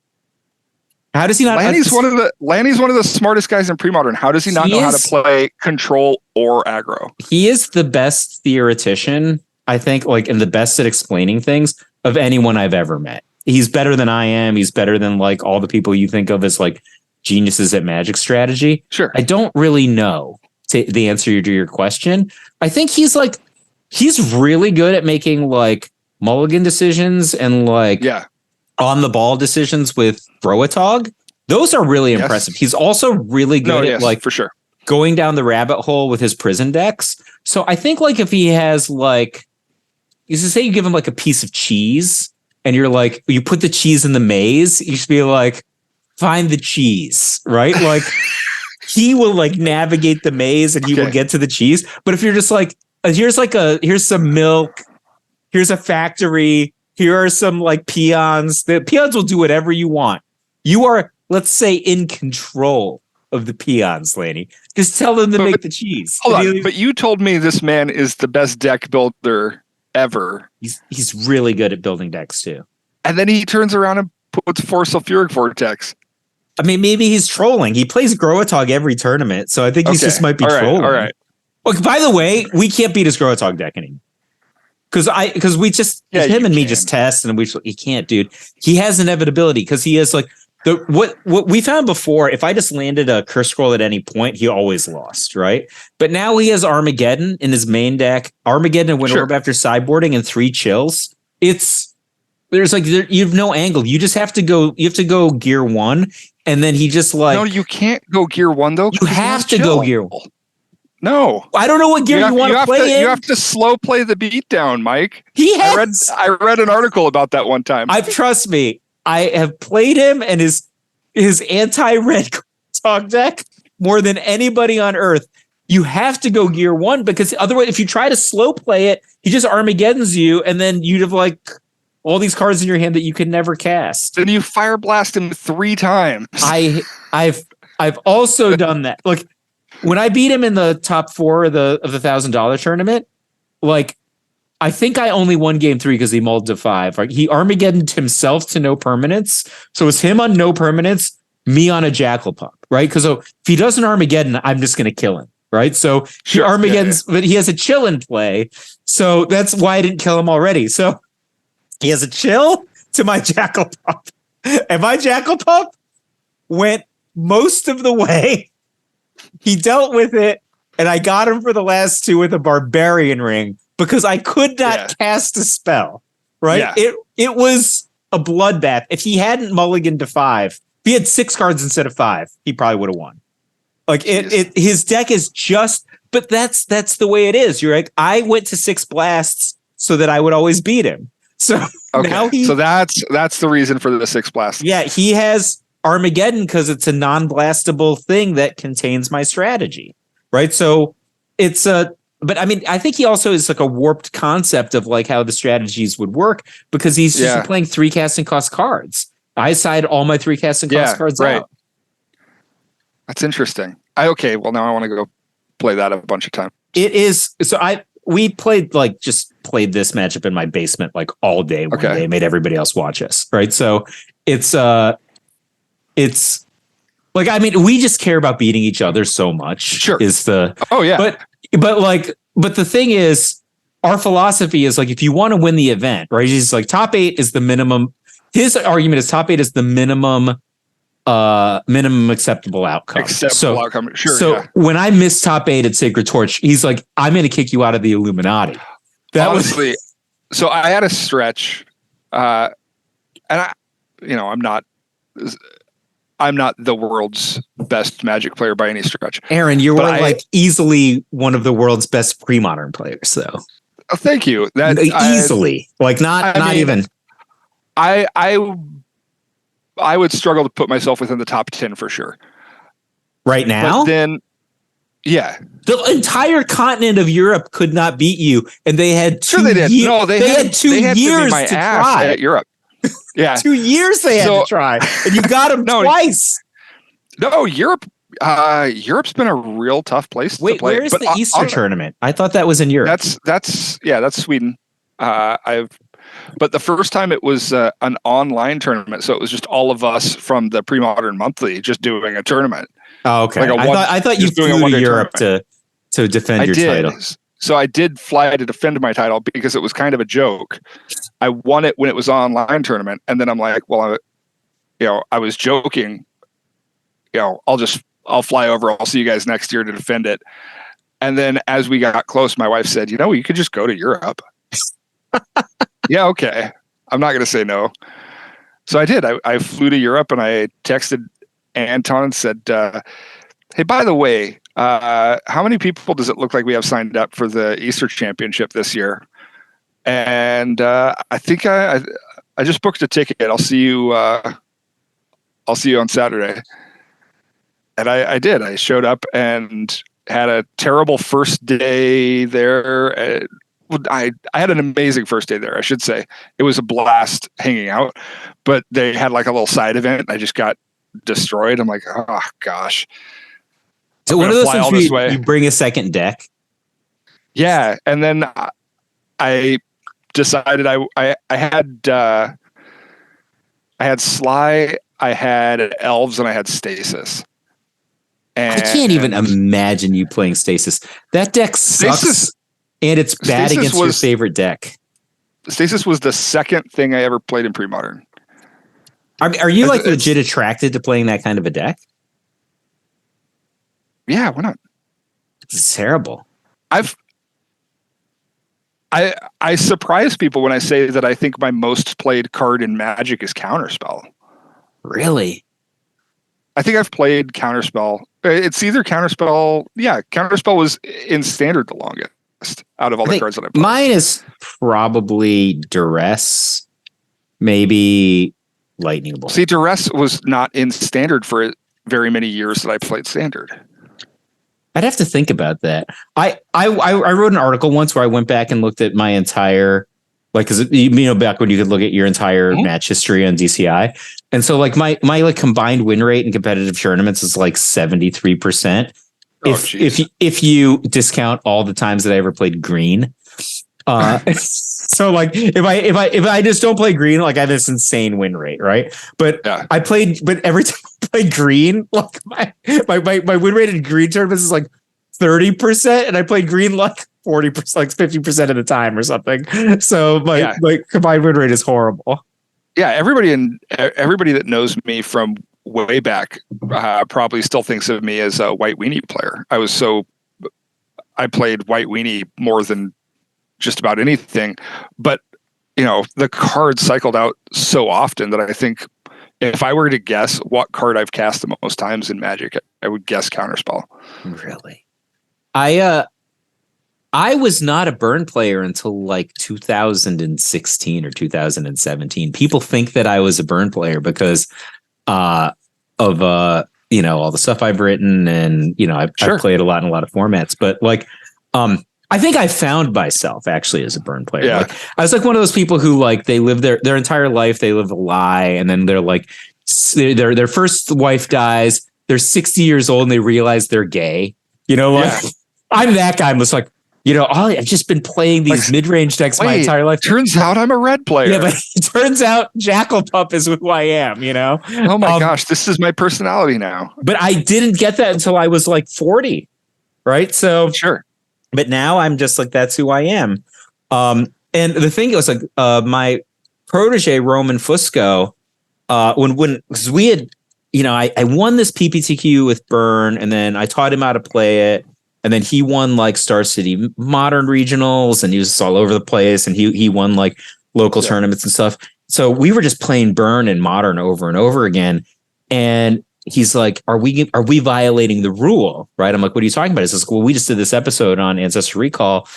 How does he not? Lanny's one of the smartest guys in Premodern. How does he not know how to play control or aggro? He is the best theoretician, I think, and the best at explaining things of anyone I've ever met. He's better than I am. He's better than all the people you think of as geniuses at Magic strategy. Sure. I don't really know the answer to your question. I think he's really good at making mulligan decisions and on the ball decisions with Roatog. Those are really impressive. He's also really good at for sure going down the rabbit hole with his prison decks. So I think if he has you say you give him a piece of cheese and you're you put the cheese in the maze, you should be find the cheese, right? He will navigate the maze and he will get to the cheese. But if you're just here's some milk, here's a factory, here are some peons. The peons will do whatever you want. You are, let's say, in control of the peons, Lanny. Just tell them to make the cheese. Hold on, but you told me this man is the best deck builder ever. He's really good at building decks too. And then he turns around and puts 4 Sulfuric Vortex. I mean, maybe he's trolling. He plays Groatog every tournament, so I think he just might be trolling. All right. Look, by the way, we can't beat his Growthog deck anymore. Because we just him and me just test and he can't, dude. He has inevitability because he has like what we found before. If I just landed a curse scroll at any point, he always lost, right? But now he has Armageddon in his main deck, Armageddon and Winter Orb after sideboarding and 3 chills. You have no angle. You just have to go. You have to go gear 1, and then he just like no, you can't go gear 1 though. You have to go gear 1. No, I don't know what gear you want to play in. You have to slow play the beatdown, Mike. I read an article about that one time. Trust me, I have played him and his anti-red talk deck more than anybody on earth. You have to go gear 1 because otherwise, if you try to slow play it, he just Armageddons you, and then you'd have like all these cards in your hand that you could never cast. Then you fire blast him 3 times. I've also done that. Look. When I beat him in the top 4 of the $1,000 tournament, like I think I only won game 3 because he mulled to 5. Like he Armageddoned himself to no permanence, so it was him on no permanence, me on a Jackal Pup, right? Because if he doesn't Armageddon, I'm just going to kill him, right? So he Armageddons, but he has a chill in play, so that's why I didn't kill him already. So he has a chill to my Jackal Pup, and my Jackal Pup went most of the way. He dealt with it, and I got him for the last 2 with a Barbarian Ring because I could not cast a spell, right? Yeah. It was a bloodbath. If he hadn't mulliganed to 5, if he had 6 cards instead of 5, he probably would have won. Like his deck is just, but that's the way it is. You're like, I went to 6 blasts so that I would always beat him. So now so that's the reason for the 6 blasts. Yeah, he has Armageddon because it's a non-blastable thing that contains my strategy, right? So it's but I mean, I think he also is like a warped concept of like how the strategies would work because he's just playing 3 casting cost cards. I side all my 3 casting cost cards out. That's interesting. Well, now I want to go play that a bunch of times. It is we played this matchup in my basement like all day one day, made everybody else watch us, right? So it's like, I mean, we just care about beating each other so much. Sure. But the thing is, our philosophy is like, if you want to win the event, right? He's like, top 8 is the minimum. His argument is top 8 is the minimum acceptable outcome. Outcome. Sure. So when I missed top 8 at Sacred Torch, he's like, I'm going to kick you out of the Illuminati. So I had a stretch, and I'm not the world's best Magic player by any stretch. Aaron, you're easily one of the world's best pre-modern players, though. Oh, thank you. Easily, not even. I would struggle to put myself within the top 10 for sure. Right now, but then, the entire continent of Europe could not beat you, and they had 2 they did. No, they had 2 years to try at Europe. Yeah, 2 years they had to try, and you got them twice. No, Europe. Europe's been a real tough place to play. Where's the Easter tournament? I thought that was in Europe. That's Sweden. But the first time it was an online tournament, so it was just all of us from the Premodern Monthly just doing a tournament. Oh, okay. I thought you flew to Europe to defend your title. So I did fly to defend my title because it was kind of a joke. I won it when it was an online tournament, and then I'm like, well, I was joking. I'll fly over. I'll see you guys next year to defend it. And then as we got close, my wife said, you could just go to Europe. Yeah, okay. I'm not going to say no. So I did. I flew to Europe and I texted Anton and said, hey, by the way, how many people does it look like we have signed up for the Easter Championship this year? And I think I just booked a ticket. I'll see you on Saturday. And I did. I showed up and had a terrible first day there. I had an amazing first day there, I should say. It was a blast hanging out, but they had like a little side event. I just got destroyed. I'm like, oh gosh. So one of those things you bring a second deck. Yeah. And then I decided I had Sly, I had Elves, and I had Stasis. I can't even imagine you playing Stasis. That deck sucks, and it's bad against your favorite deck. Stasis was the second thing I ever played in Premodern. Are you like legit attracted to playing that kind of a deck? Yeah, why not? It's terrible. I surprise people when I say that I think my most played card in Magic is Counterspell. Really? I think I've played Counterspell. It's either Counterspell. Yeah, Counterspell was in Standard the longest out of all the cards that I played. Mine is probably Duress, maybe Lightning Bolt. See, Duress was not in Standard for very many years that I played Standard. I'd have to think about that. I wrote an article once where I went back and looked at my entire, like, because back when you could look at your entire match history on DCI, and so like my like combined win rate in competitive tournaments is like 73%. If you discount all the times that I ever played green. So like if I just don't play green, like I have this insane win rate, right? But every time I play green, like my win rate in green tournaments is like 30%, and I played green like 40%, like 50% of the time or something. So my combined win rate is horrible. Yeah, everybody that knows me from way back probably still thinks of me as a White Weenie player. I played White Weenie more than just about anything, but the cards cycled out so often that I think if I were to guess what card I've cast the most times in Magic, I would guess Counterspell. Really? I was not a burn player until like 2016 or 2017. People think that I was a burn player because of all the stuff I've written, and I've played a lot in a lot of formats, but like I think I found myself actually as a burn player. Yeah. Like, I was like one of those people who like they live their entire life, they live a lie, and then they're like their first wife dies, they're 60 years old and they realize they're gay. I'm that guy. I'm just like, I've just been playing these mid-range decks my entire life. Turns out I'm a red player. Yeah, but it turns out Jackal-Pup is who I am, Oh my gosh, this is my personality now. But I didn't get that until I was like 40, right? So sure. But now I'm just like, that's who I am. And the thing was like, my protege, Roman Fusco, because we had, I won this PPTQ with Burn, and then I taught him how to play it. And then he won like Star City Modern regionals, and he was just all over the place. And he won like local tournaments and stuff. So we were just playing Burn and Modern over and over again. And he's like, are we violating the rule? Right. I'm like, what are you talking about? He says, well, we just did this episode on Ancestor Recall,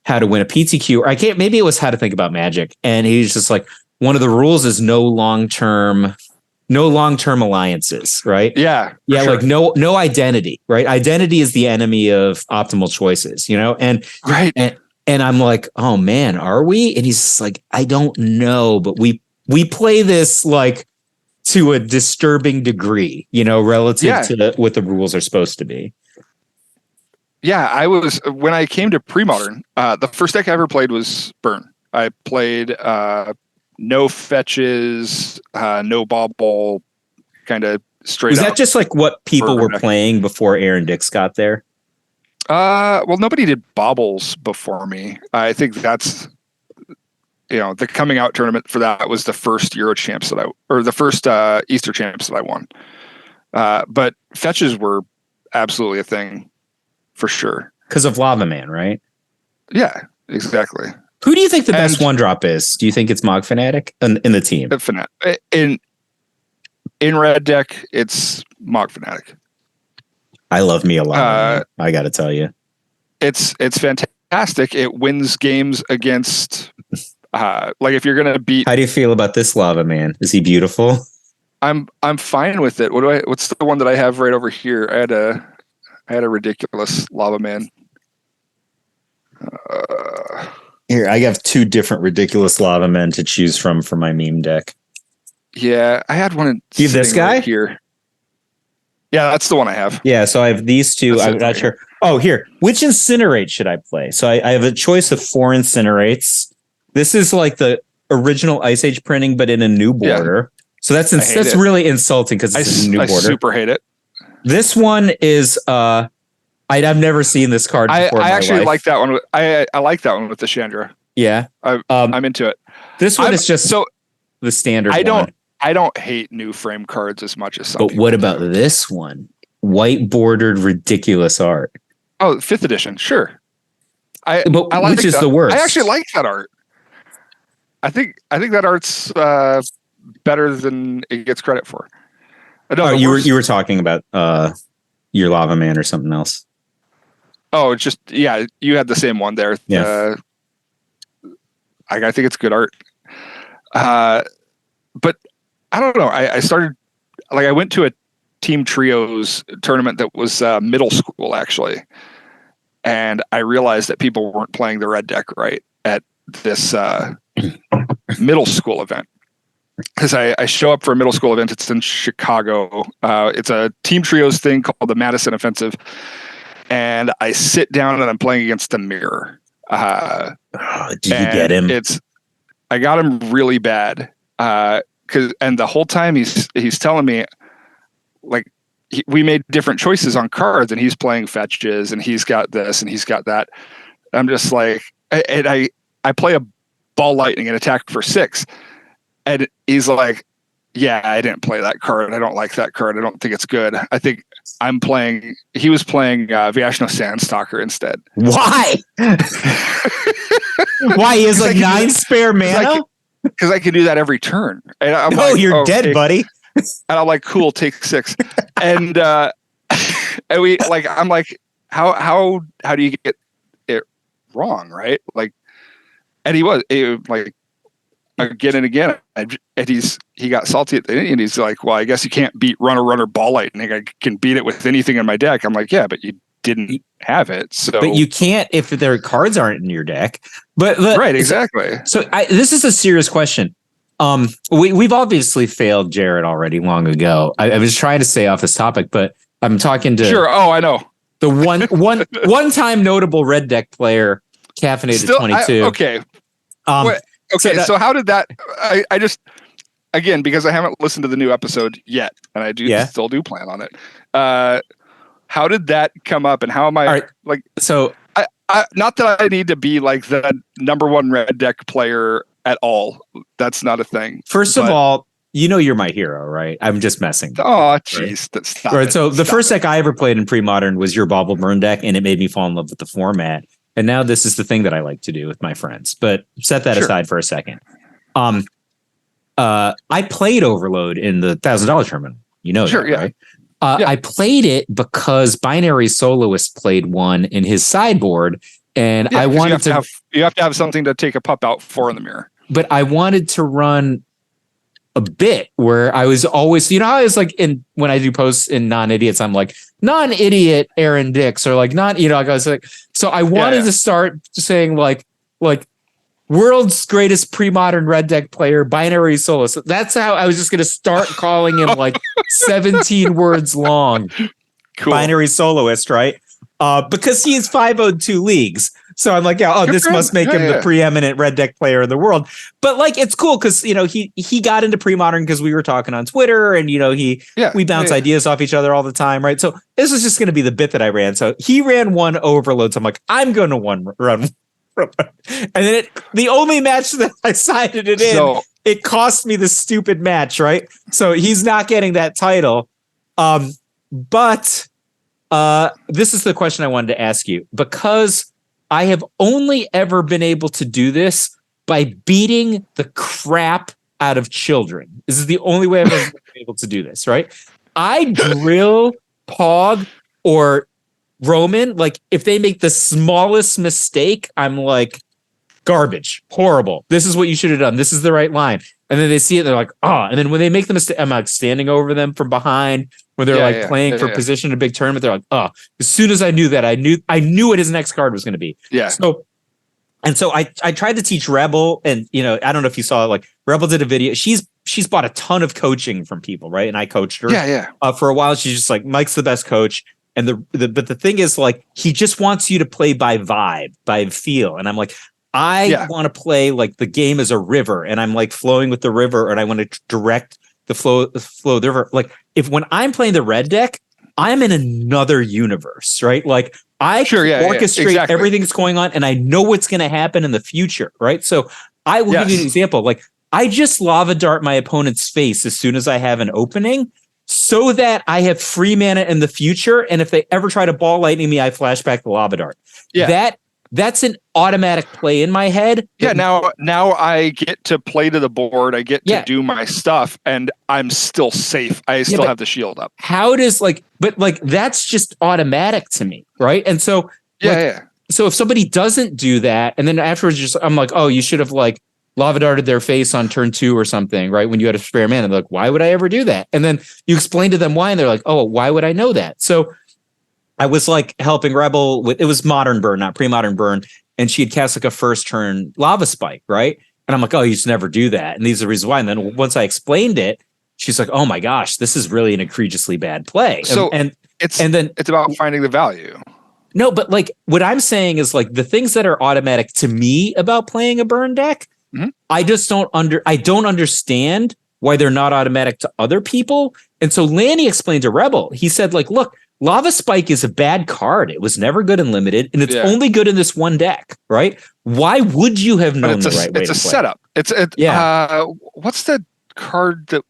how to win a PTQ. Or maybe it was how to think about Magic. And he's just like, one of the rules is no long-term alliances. Right. Yeah. Yeah. Sure. Like no identity. Right. Identity is the enemy of optimal choices, and right. And I'm like, oh man, are we? And he's like, I don't know, but we play this like to a disturbing degree, relative to what the rules are supposed to be. Yeah, when I came to Premodern, the first deck I ever played was Burn. I played no fetches, no bobble, kind of straight. Was that just like what people were playing before Aaron Dix got there? Well, nobody did bobbles before me. I think that's the coming out tournament for that was the first Euro champs or the first Easter champs that I won. But fetches were absolutely a thing for sure. Because of Lava Man, right? Yeah, exactly. Who do you think the best one drop is? Do you think it's Mog Fanatic in the team? In red deck, it's Mog Fanatic. I love me a lot. I got to tell you, it's fantastic. It wins games against. Like if you're gonna beat. How do you feel about this Lava Man? Is he beautiful? I'm fine with it. What's the one that I have right over here? I had a ridiculous Lava Man. Here, I have two different ridiculous Lava Men to choose from for my meme deck. Yeah, I had one. Do you have this guy right here? Yeah, that's the one I have. Yeah, so I have these two. I'm not sure. Oh, here. Which Incinerate should I play? So I have a choice of 4 Incinerates. This is like the original Ice Age printing, but in a new border. Yeah. So that's really insulting because it's a new border. I super hate it. This one is I've never seen this card before. I actually like that one. I like that one with the Chandra. Yeah. I'm into it. This one is just the standard one. I don't hate new frame cards as much as some. But what about this one? White bordered ridiculous art. Oh, 5th edition, sure. I like which is the worst. I actually like that art. I think that art's better than it gets credit for. No, you were talking about your Lava Man or something else. Oh, it's just you had the same one there. Yeah. I think it's good art. But I don't know. I went to a team trios tournament that was middle school actually, and I realized that people weren't playing the red deck right at this middle school event. Because I show up for a middle school event. It's in Chicago. It's a team trios thing called the Madison Offensive, and I sit down and I'm playing against the Mirror. Did you get him? I got him really bad. And the whole time he's telling me, like, we made different choices on cards, and he's playing fetches, and he's got this, and he's got that. I'm just like, and I play a ball lightning and attack for 6, and he's like, yeah, I didn't play that card. I don't like that card. I don't think it's good. I think he was playing Vyashno Sandstalker instead. Why? Why? He has like 9 spare mana? Because I can do that every turn. And I'm you're dead, buddy. And I'm like, cool, take 6. And and we like, I'm like, how do you get it wrong, right? Like, and he like again and again, and he got salty at the end, and he's like, well, I guess you can't beat runner ball lightning. I can beat it with anything in my deck. I'm like, yeah, but you didn't have it. So, but you can't if their cards aren't in your deck. But right, exactly. So this is a serious question. We've obviously failed Jared already long ago. I was trying to stay off this topic, but I'm talking to Oh, I know the one time notable red deck player, Caffeinated 22. Okay. Okay. So how did that? I just again because I haven't listened to the new episode yet, and I still do plan on it. How did that come up, and how am I like? So I not that I need to be like the number 1 red deck player at all. That's not a thing. First of all, you're my hero, right? I'm just messing. Oh, jeez. Stop right. It. So the first deck I ever played in Premodern was your Bauble Burn deck, and it made me fall in love with the format. And now this is the thing that I like to do with my friends. But set that aside for a second. I played Overload in the $1,000 tournament. Right? I played it because Binary Soloist played one in his sideboard, and I wanted you have to have something to take a pup out for in the mirror. But I wanted to run a bit where I was always, how I was like when I do posts in non-idiots, I'm like non-idiot Aaron Dix or like not, I was like, so I wanted to start saying like world's greatest pre-modern red deck player, Binary Soloist. So that's how I was just going to start calling him like 17 words long. Cool. Binary Soloist, right? Because he is 502 leagues. So I'm like, this must make him the preeminent red deck player in the world. But like, it's cool because, he got into Premodern because we were talking on Twitter and, we bounce ideas off each other all the time. Right. So this was just going to be the bit that I ran. So he ran one Overload. So I'm like, I'm going to run. And then the only match that I sided it in, it cost me the stupid match. Right. So he's not getting that title. But this is the question I wanted to ask you, because I have only ever been able to do this by beating the crap out of children. This is the only way I've ever been able to do this, right? I drill Pog or Roman, like if they make the smallest mistake, I'm like, garbage, horrible. This is what you should have done. This is the right line. And then they see it, they're like, and then when they make the mistake, I'm like standing over them from behind when they're playing for position in a big tournament. They're like, as soon as I knew that, I knew what his next card was going to be. Yeah. So I tried to teach Rebel, and I don't know if you saw it, like Rebel did a video. She's bought a ton of coaching from people, right? And I coached her. For a while, she's just like, Mike's the best coach. And but the thing is, like, he just wants you to play by vibe, by feel. And I'm like, I want to play like the game as a river, and I'm like flowing with the river, and I want to direct the flow of the river. Like when I'm playing the red deck, I'm in another universe, right? Like I can orchestrate everything that's going on, and I know what's going to happen in the future, right? So I will give you an example. Like I just lava dart my opponent's face as soon as I have an opening, so that I have free mana in the future. And if they ever try to ball lightning me, I flash back the lava dart. Yeah. That's an automatic play in my head. Yeah, now I get to play to the board. I get to do my stuff, and I'm still safe. I still have the shield up. How does but that's just automatic to me, right? And so so if somebody doesn't do that, and then afterwards I'm like, oh, you should have like lava darted their face on turn 2 or something, right? When you had a spare mana, they're like, why would I ever do that? And then you explain to them why, and they're like, oh, why would I know that? So I was like helping Rebel with, it was Modern Burn, not Premodern Burn. And she had cast like a first turn lava spike, right? And I'm like, oh, you just never do that. And these are the reasons why. And then once I explained it, she's like, oh my gosh, this is really an egregiously bad play. So it's about finding the value. No, but like what I'm saying is like the things that are automatic to me about playing a burn deck, I just don't understand why they're not automatic to other people. And so Lanny explained to Rebel, he said like, look, Lava Spike is a bad card. It was never good in limited, and it's only good in this one deck, right? Why would you have known the right way to play? It's a setup. What's the card that?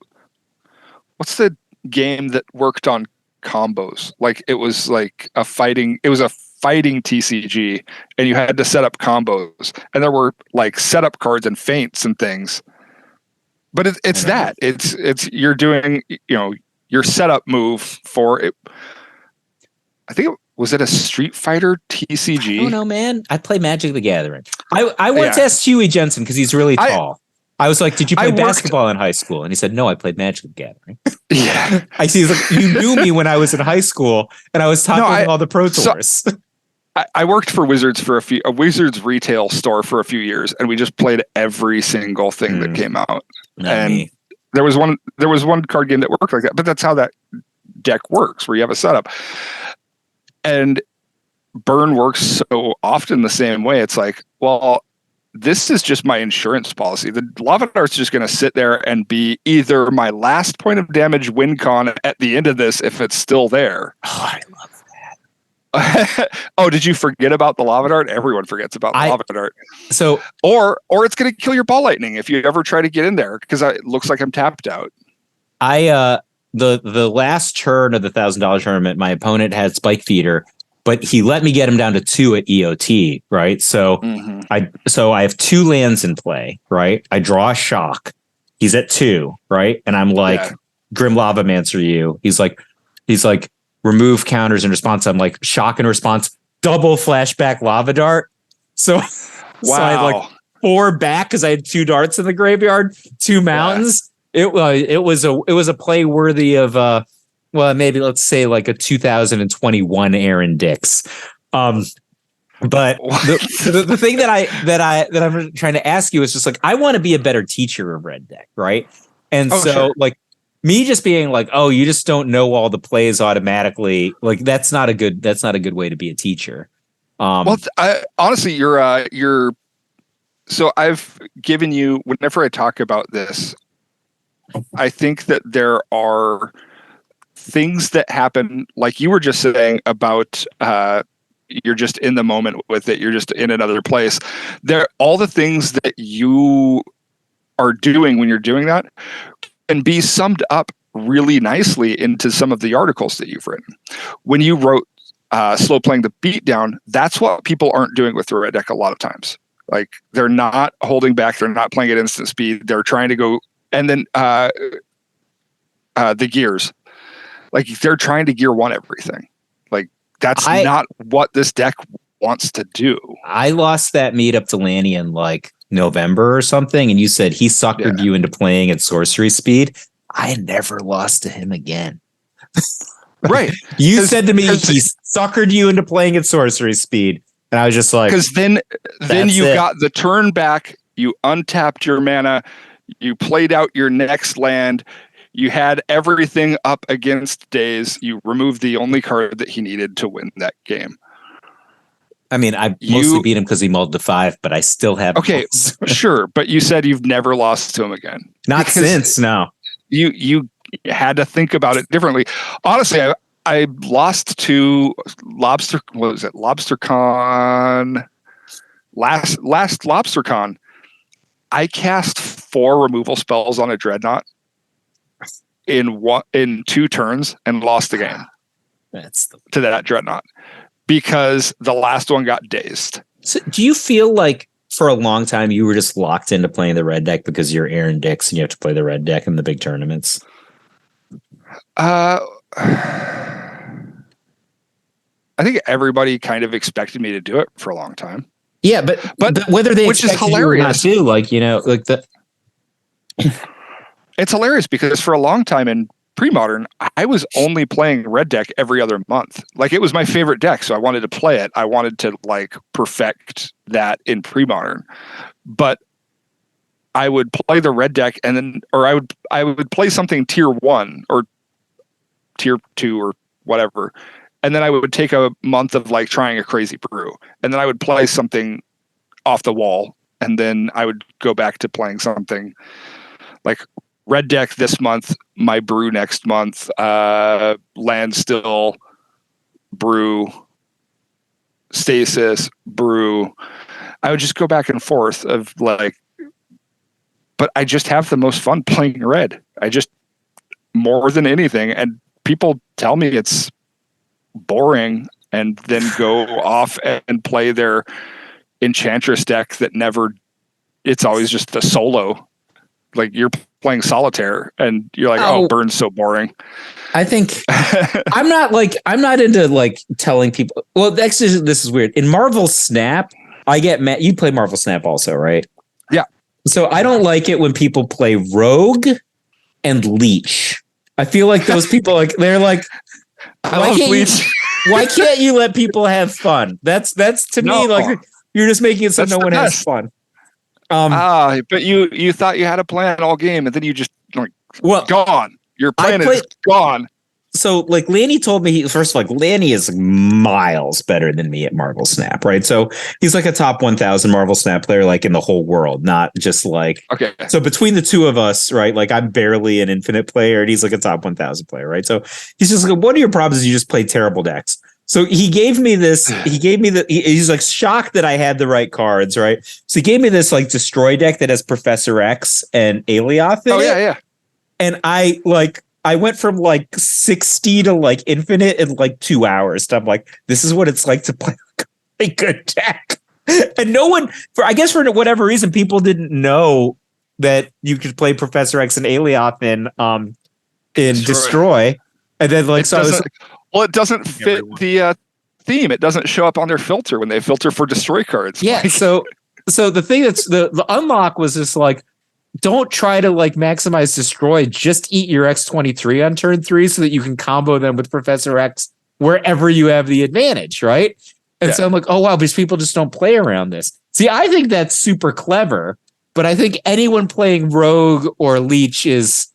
What's the game that worked on combos? Like it was like a fighting. It was a fighting TCG, and you had to set up combos, and there were like setup cards and feints and things. But it's that. It's you're doing your setup move for it. I think was it a Street Fighter TCG? I don't know, man. I play Magic the Gathering. I once asked Huey Jensen because he's really tall. I was like, did you play basketball in high school? And he said, no, I played Magic the Gathering. Yeah. I see. He's like, you knew me when I was in high school and I was talking all the Pro Tours. So, I worked for Wizards for a Wizards retail store for a few years, and we just played every single thing that came out. There was one card game that worked like that, but that's how that deck works, where you have a setup. And burn works so often the same way. It's like, well, this is just my insurance policy. The lava dart's just going to sit there and be either my last point of damage win con at the end of this if it's still there. Oh, I love that. Oh, did you forget about the lava dart? Everyone forgets about the lava dart. So, or it's going to kill your ball lightning if you ever try to get in there because it looks like I'm tapped out. The last turn of the $1,000 tournament, my opponent had Spike Feeder, but he let me get him down to 2 at EOT, right? So I have 2 lands in play, right? I draw a shock. He's at 2, right? And I'm like, Grim Lavamancer you. He's like, remove counters in response. I'm like, shock in response, double flashback lava dart. So I had like 4 back because I had 2 darts in the graveyard, 2 mountains. It was a play worthy of maybe let's say like a 2021 Aaron Dix. But the thing that I'm trying to ask you is just like I want to be a better teacher of red deck, right? And like me just being like, oh, you just don't know all the plays automatically. Like that's not a good way to be a teacher. Honestly, you're. So I've given you whenever I talk about this. I think that there are things that happen, like you were just saying about you're just in the moment with it. You're just in another place. All the things that you are doing when you're doing that can be summed up really nicely into some of the articles that you've written. When you wrote Slow Playing the Beatdown, that's what people aren't doing with the red deck a lot of times. Like they're not holding back. They're not playing at instant speed. They're trying to go. And then the gears, like they're trying to gear 1 everything. Like that's not what this deck wants to do. I lost that meetup to Lanny in like November or something, and you said he suckered you into playing at sorcery speed. I never lost to him again. Right. You said to me he suckered you into playing at sorcery speed, and I was just like, because then you got the turn back, you untapped your mana. You played out your next land. You had everything up against Daze. You removed the only card that he needed to win that game. I mean, I mostly beat him because he mulled to 5, but I still have. Okay, sure. But you said you've never lost to him again. Not since, no. You had to think about it differently. Honestly, I lost to what was it? Lobstercon. Last Lobstercon, I cast 4 removal spells on a dreadnought in 2 turns and lost the game. To that dreadnought because the last one got dazed. So do you feel like for a long time you were just locked into playing the red deck because you're Aaron Dix and you have to play the red deck in the big tournaments? I think everybody kind of expected me to do it for a long time. Yeah, but whether they which is expected you or not hilarious. too, like, you know, like it's hilarious because for a long time in Premodern, I was only playing red deck every other month. Like, it was my favorite deck, so I wanted to play it. I wanted to like perfect that in Premodern. But I would play the red deck and then I would play something tier 1 or tier 2 or whatever. And then I would take a month of like trying a crazy brew. And then I would play something off the wall. And then I would go back to playing something like red deck this month, my brew next month, land still, brew, stasis, brew. I would just go back and forth of like, but I just have the most fun playing red. I just, more than anything. And people tell me it's boring and then go off and play their Enchantress deck that never, it's always just a solo. Like, you're playing solitaire and you're like, oh, Burn's so boring. I think I'm not into like telling people. Well, actually, this is weird. In Marvel Snap, I get mad. You play Marvel Snap also, right? Yeah. So I don't like it when people play Rogue and Leech. I feel like those people, like, they're like, why can't you let people have fun? That's to me, like, you're just making it so no one has fun. But you thought you had a plan all game, and then you just gone. Your plan is gone. So, like, Lanny told me, first of all, like, Lanny is miles better than me at Marvel Snap, right? So he's like a top 1,000 Marvel Snap player, like, in the whole world, not just like. Okay. So between the two of us, right? Like, I'm barely an infinite player, and he's like a top 1,000 player, right? So he's just like, one of your problems is you just play terrible decks. So he gave me this. He's like shocked that I had the right cards, right? So he gave me this like destroy deck that has Professor X and Alioth in it. Yeah. And I went from like 60 to like infinite in like 2 hours. So I'm like, this is what it's like to play a good deck. And no one, I guess for whatever reason, people didn't know that you could play Professor X and Alioth in Destroy. And then like, so I was like, well, it doesn't fit the theme. It doesn't show up on their filter when they filter for destroy cards. Yeah. Like, so the thing that's the unlock was just like, don't try to like maximize destroy. Just eat your X-23 on turn 3 so that you can combo them with Professor X wherever you have the advantage, right? And so I'm like, oh wow, these people just don't play around this. See, I think that's super clever, but I think anyone playing Rogue or Leech is,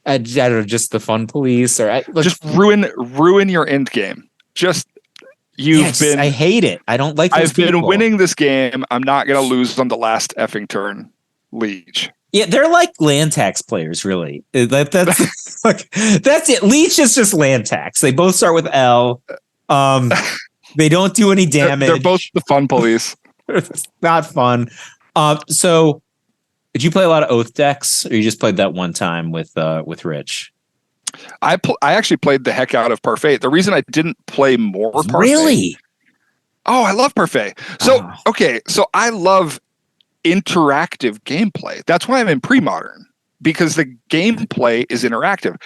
I don't know, just the fun police, or just ruin your end game. I hate it. I don't like. I've been winning this game. I'm not gonna lose on the last effing turn. Leech. Yeah, they're like land tax players, really. That's like, that's it. Leech is just land tax. They both start with L. They don't do any damage. They're both the fun police. It's not fun. So did you play a lot of Oath decks, or you just played that one time with Rich? I actually played the heck out of Parfait. The reason I didn't play more Parfait. Really? Oh, I love Parfait. So, okay. So I love interactive gameplay. That's why I'm in Premodern, because the gameplay is interactive.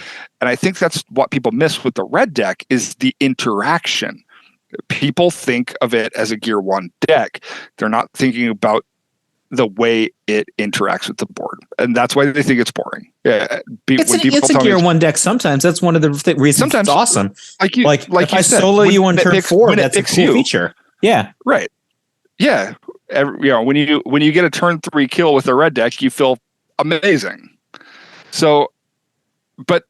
And I think that's what people miss with the red deck is the interaction. People think of it as a Gear 1 deck. They're not thinking about the way it interacts with the board. And that's why they think it's boring. Yeah, it's a Gear 1 deck sometimes. That's one of the reasons sometimes it's awesome. Like if I solo you on turn 4, that's a cool feature. Yeah. Right. Yeah. When you get a turn 3 kill with a red deck, you feel amazing. So, but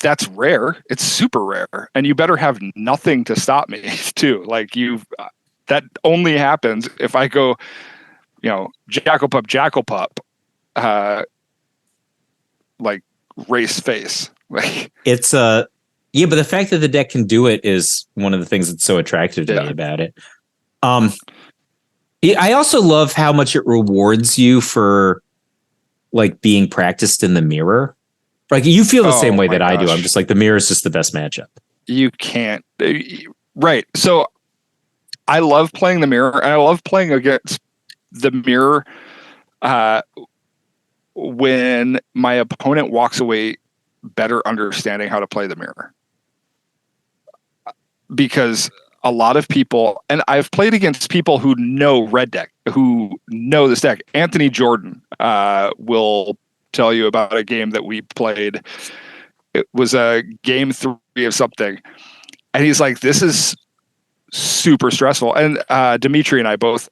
that's rare. It's super rare, and you better have nothing to stop me too. Like that only happens if I go, jackal pup, like race face. Like it's Yeah, but the fact that the deck can do it is one of the things that's so attractive to me about it. I also love how much it rewards you for like being practiced in the mirror. Like you feel the same way that I do. I'm just like, the mirror is just the best matchup. You can't. Right. So I love playing the mirror, and I love playing against the mirror when my opponent walks away better understanding how to play the mirror. Because a lot of people, and I've played against people who know red deck, who know this deck. Anthony Jordan will tell you about a game that we played. It was a game 3 of something. And he's like, this is super stressful. And Dimitri and I both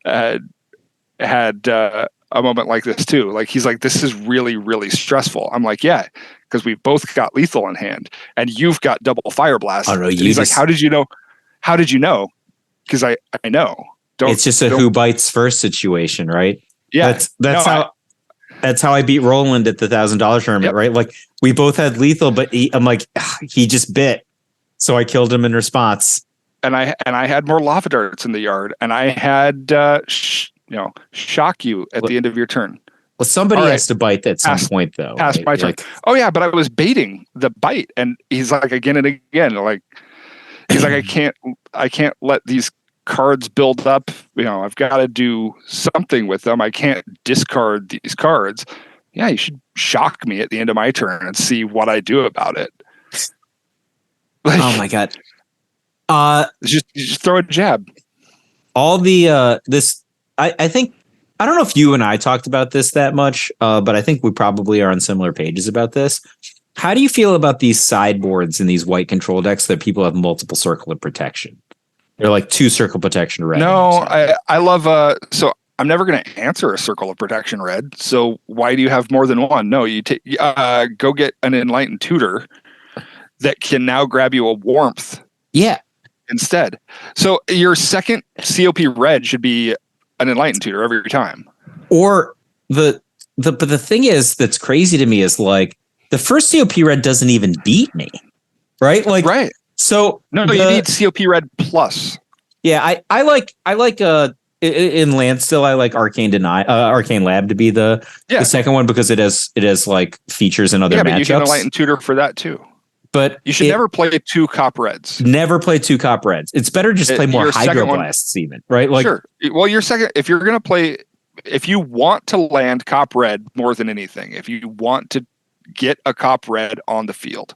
had a moment like this too. Like, he's like, this is really, really stressful. I'm like, yeah, because we've both got lethal in hand and you've got double fire blast. Oh, no, he's like, how did you know? How did you know? Because I know. It's just a who bites first situation, right? Yeah. That's how I beat Roland at the $1,000 tournament, right? Like we both had lethal, but I'm like, he just bit. So I killed him in response. And I had more lava darts in the yard, and I had shock you at the end of your turn. Well, somebody has to bite at some point, though. Past my turn. Oh yeah, but I was baiting the bite, and he's like again and again, like he's like, I can't let these cards build up. I've got to do something with them. I can't discard these cards. Yeah, you should shock me at the end of my turn and see what I do about it. Like, oh my god. Just throw a jab. All the I think, I don't know if you and I talked about this that much, but I think we probably are on similar pages about this. How do you feel about these sideboards in these white control decks that people have multiple circle of protection? They're like 2 circle protection red. No, I love so I'm never going to answer a circle of protection red. So why do you have more than one? No, you go get an enlightened tutor that can now grab you a warmth. Yeah. Instead. So your second COP red should be an enlightened tutor every time. Or but the thing is that's crazy to me is like the first COP red doesn't even beat me. Right? Like right. So no, you need COP red plus. Yeah, I like in land still I like Arcane Lab to be the second one because it has like features and other matchups. But you can enlighten tutor for that too. But you should never play 2 cop reds. Never play 2 cop reds. It's better just play more hydroblasts even, right? Like sure. Well, if you're gonna play, if you want to land cop red more than anything, if you want to get a cop red on the field,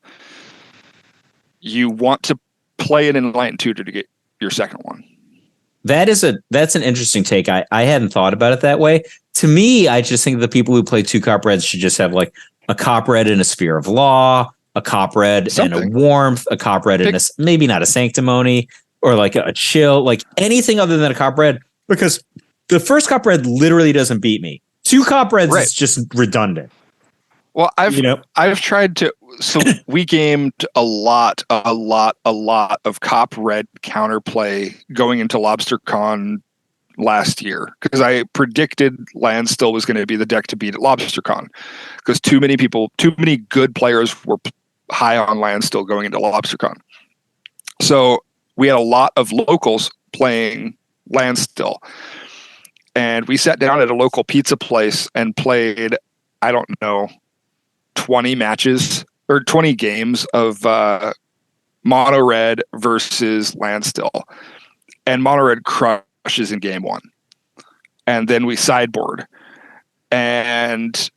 you want to play an enlightened tutor to get your second one. That's an interesting take. I hadn't thought about it that way. To me, I just think the people who play 2 cop reds should just have like a cop red and a Sphere of Law, a cop red and a warmth, a cop red and maybe not a sanctimony, or like a chill, like anything other than a cop red, because the first cop red literally doesn't beat me. 2 cop reds is just redundant. Well, I've tried to. So we gamed a lot of cop red counterplay going into Lobstercon last year because I predicted Landstill was going to be the deck to beat at Lobstercon because too many good players were high on Landstill going into Lobstercon. So we had a lot of locals playing Landstill, and we sat down at a local pizza place and played, I don't know, 20 matches or 20 games of mono red versus Landstill, and mono red crushes in game 1, and then we sideboard. And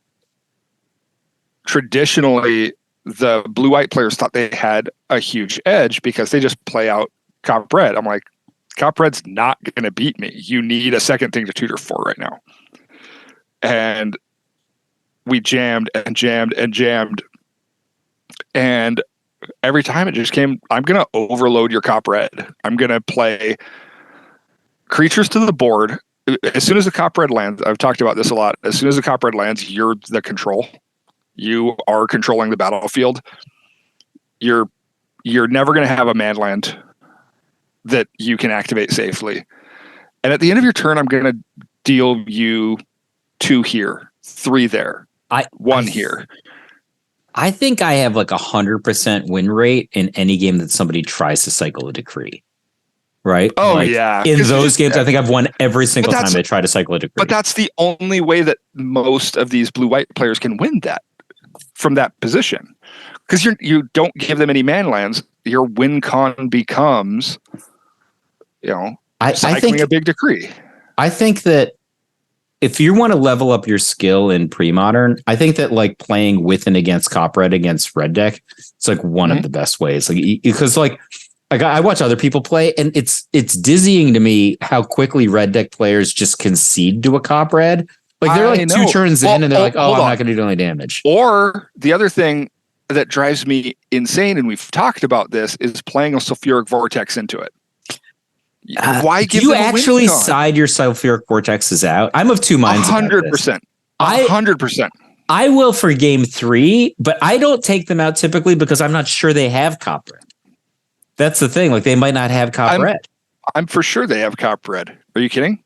traditionally, the blue-white players thought they had a huge edge because they just play out cop red. I'm like, cop red's not going to beat me. You need a second thing to tutor for right now. And we jammed and jammed and jammed. And every time it just came, I'm going to overload your cop red. I'm going to play creatures to the board. As soon as the cop red lands, I've talked about this a lot. As soon as the cop red lands, you're the control. You are controlling the battlefield. You're never going to have a man land that you can activate safely. And at the end of your turn, I'm going to deal you 2 here, 3 there, 1 here. I think I have like 100% win rate in any game that somebody tries to cycle a decree. Right? Oh like, yeah. In those games, I think I've won every single time they try to cycle a decree. But that's the only way that most of these blue-white players can win that from that position. Because you don't give them any man lands, your win con becomes, cycling a big decree. I think that if you want to level up your skill in pre-modern, I think that like playing with and against Cop Red against Red Deck, it's like one of the best ways. Like because like I watch other people play, and it's dizzying to me how quickly Red Deck players just concede to a Cop Red. Like they're like 2 turns in, and they're like, "Oh, I'm not going to do any damage." Or the other thing that drives me insane, and we've talked about this, is playing a Sulfuric Vortex into it. Why give you actually side your Sulfuric Vortexes out? I'm of two minds. 100%. 100%. I will for game 3, but I don't take them out typically because I'm not sure they have Cop Red. That's the thing. Like they might not have Cop Red. I'm for sure they have Cop Red. Are you kidding?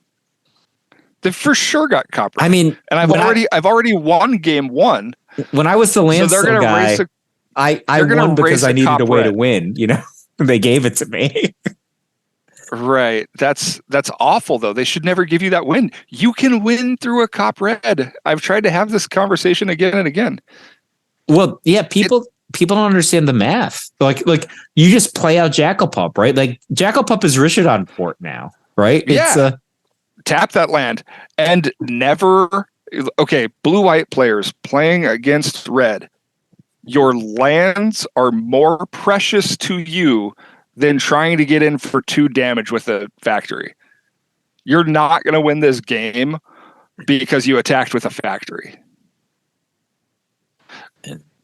They've for sure got Cop Red. I mean, and I've already won game 1. When I was the Lancel guy, I won because I needed a way to win. They gave it to me. Right. That's awful though. They should never give you that win. You can win through a Cop Red. I've tried to have this conversation again and again. Well, yeah, people don't understand the math. Like you just play out Jackal Pup, right? Like Jackal Pup is Rishodon port now, right? Yeah. Tap that land and never. Okay, blue-white players playing against red. Your lands are more precious to you than trying to get in for 2 damage with a factory. You're not going to win this game because you attacked with a factory.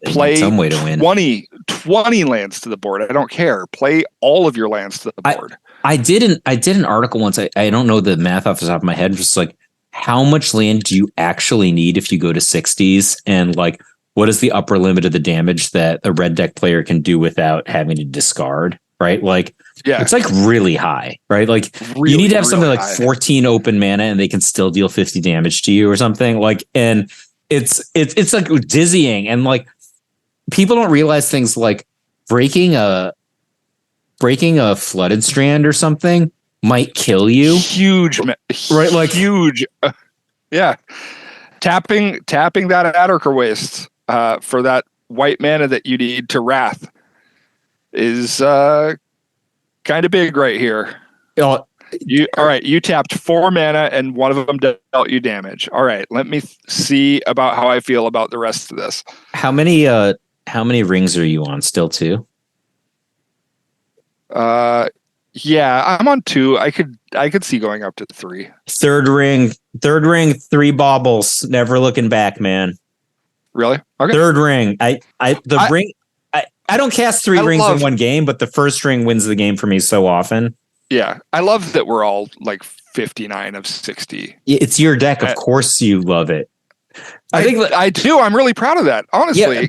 Play some way to win. 20 lands to the board. I don't care. Play all of your lands to the board. I did an article once. I don't know the math off the top of my head. Just like how much land do you actually need if you go to 60s, and like what is the upper limit of the damage that a red deck player can do without having to discard? Right, like it's like really high. Right, like you need to have something like 14 open mana, and they can still deal 50 damage to you or something. Like, and it's like dizzying, and like people don't realize things like breaking a flooded strand or something might kill you. Huge, right? Like huge. Yeah, tapping that Adderker Waste for that white mana that you need to Wrath is kind of big right here. All right, you tapped 4 mana and one of them dealt you damage. All right, let me see about how I feel about the rest of this. How many rings are you on? Still 2? Yeah, I'm on 2. I could see going up to 3. Third ring, 3 baubles. Never looking back, man. Really? Okay. Third ring. I don't cast 3 rings in one game, but the first ring wins the game for me so often. Yeah, I love that we're all like 59 of 60. It's your deck, of course you love it. I think I do. I'm really proud of that, honestly. Yeah,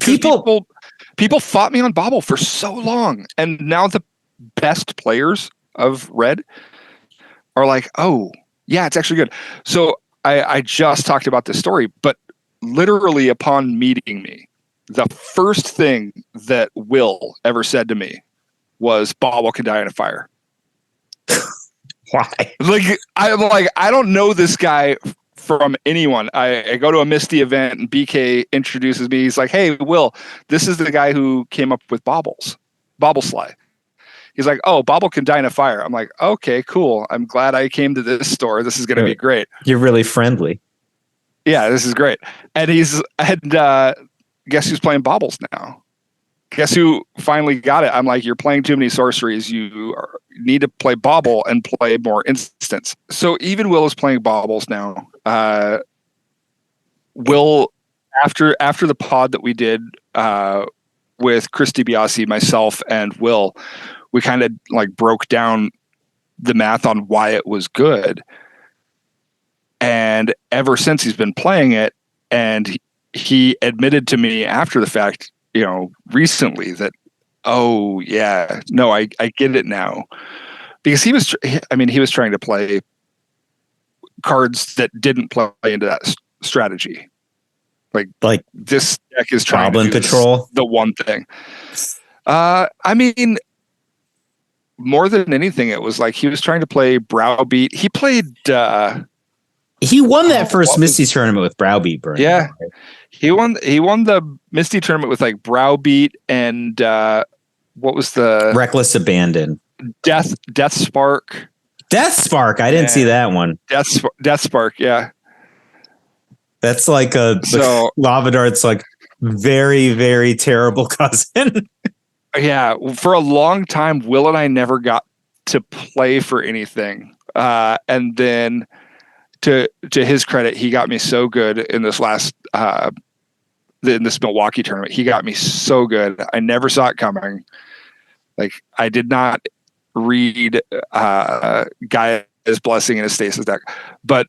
people fought me on Bauble for so long, and now the best players of Red are like, oh, yeah, it's actually good. So I just talked about this story, but literally upon meeting me, the first thing that Will ever said to me was, Bauble can die in a fire. Why? I don't know this guy from anyone. I go to a Misty event and BK introduces me. He's like, hey, Will, this is the guy who came up with Bauble Sly. He's like, oh, Bauble can die in a fire. I'm like, okay, cool. I'm glad I came to this store. This is going to be great. You're really friendly. Yeah, this is great. And guess who's playing Baubles now? Guess who finally got it? I'm like, you're playing too many sorceries. You need to play Bauble and play more instants. So even Will is playing Baubles now. Will, after the pod that we did with Christy Biasi, myself, and Will, we kind of like broke down the math on why it was good. And ever since he's been playing it, and he admitted to me after the fact, recently that, oh yeah, no, I get it now, because he was trying to play cards that didn't play into that strategy. Like this deck is trying Goblin to do Patrol. the one thing. I mean, more than anything, it was like he was trying to play Browbeat. He played. He won that first Misty tournament with Browbeat Burn. Yeah, right? He won the Misty tournament with like Browbeat and what was the Reckless Abandon? Death Spark. Death Spark. I didn't see that one. Death Spark. Yeah, that's like Lavadart's like very, very terrible cousin. Yeah, for a long time, Will and I never got to play for anything, and then to his credit, he got me so good in this last in this Milwaukee tournament. He got me so good. I never saw it coming. Like I did not read Gaia's Blessing in a Stasis deck, but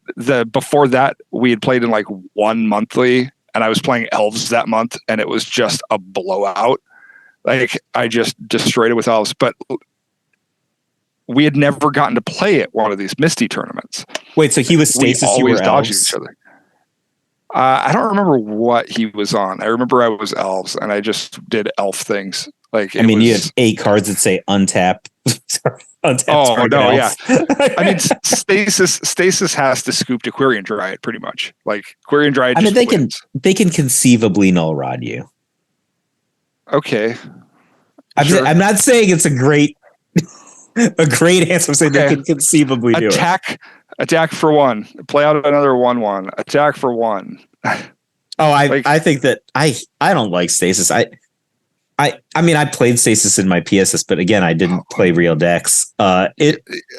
before that we had played in like one monthly, and I was playing Elves that month, and it was just a blowout. Like I just destroyed it with Elves, but we had never gotten to play at one of these Misty tournaments. Wait, so he was Stasis, we you always were dodged Elves? each other. I don't remember what he was on. I remember I was Elves, and I just did elf things. Like I mean, you have 8 cards that say untap. Untap. Oh no, elf. Yeah. I mean, Stasis has to scoop to Quirion Dryad pretty much. Like Quirion Dryad. I mean, they can conceivably null rod you. Okay. Sure. I'm not saying it's a great answer. I'm saying they can conceivably do it. Attack for 1. Play out another 1/1. Attack for 1. I think that I don't like Stasis. I mean, I played Stasis in my PSS, but again, I didn't play real decks. You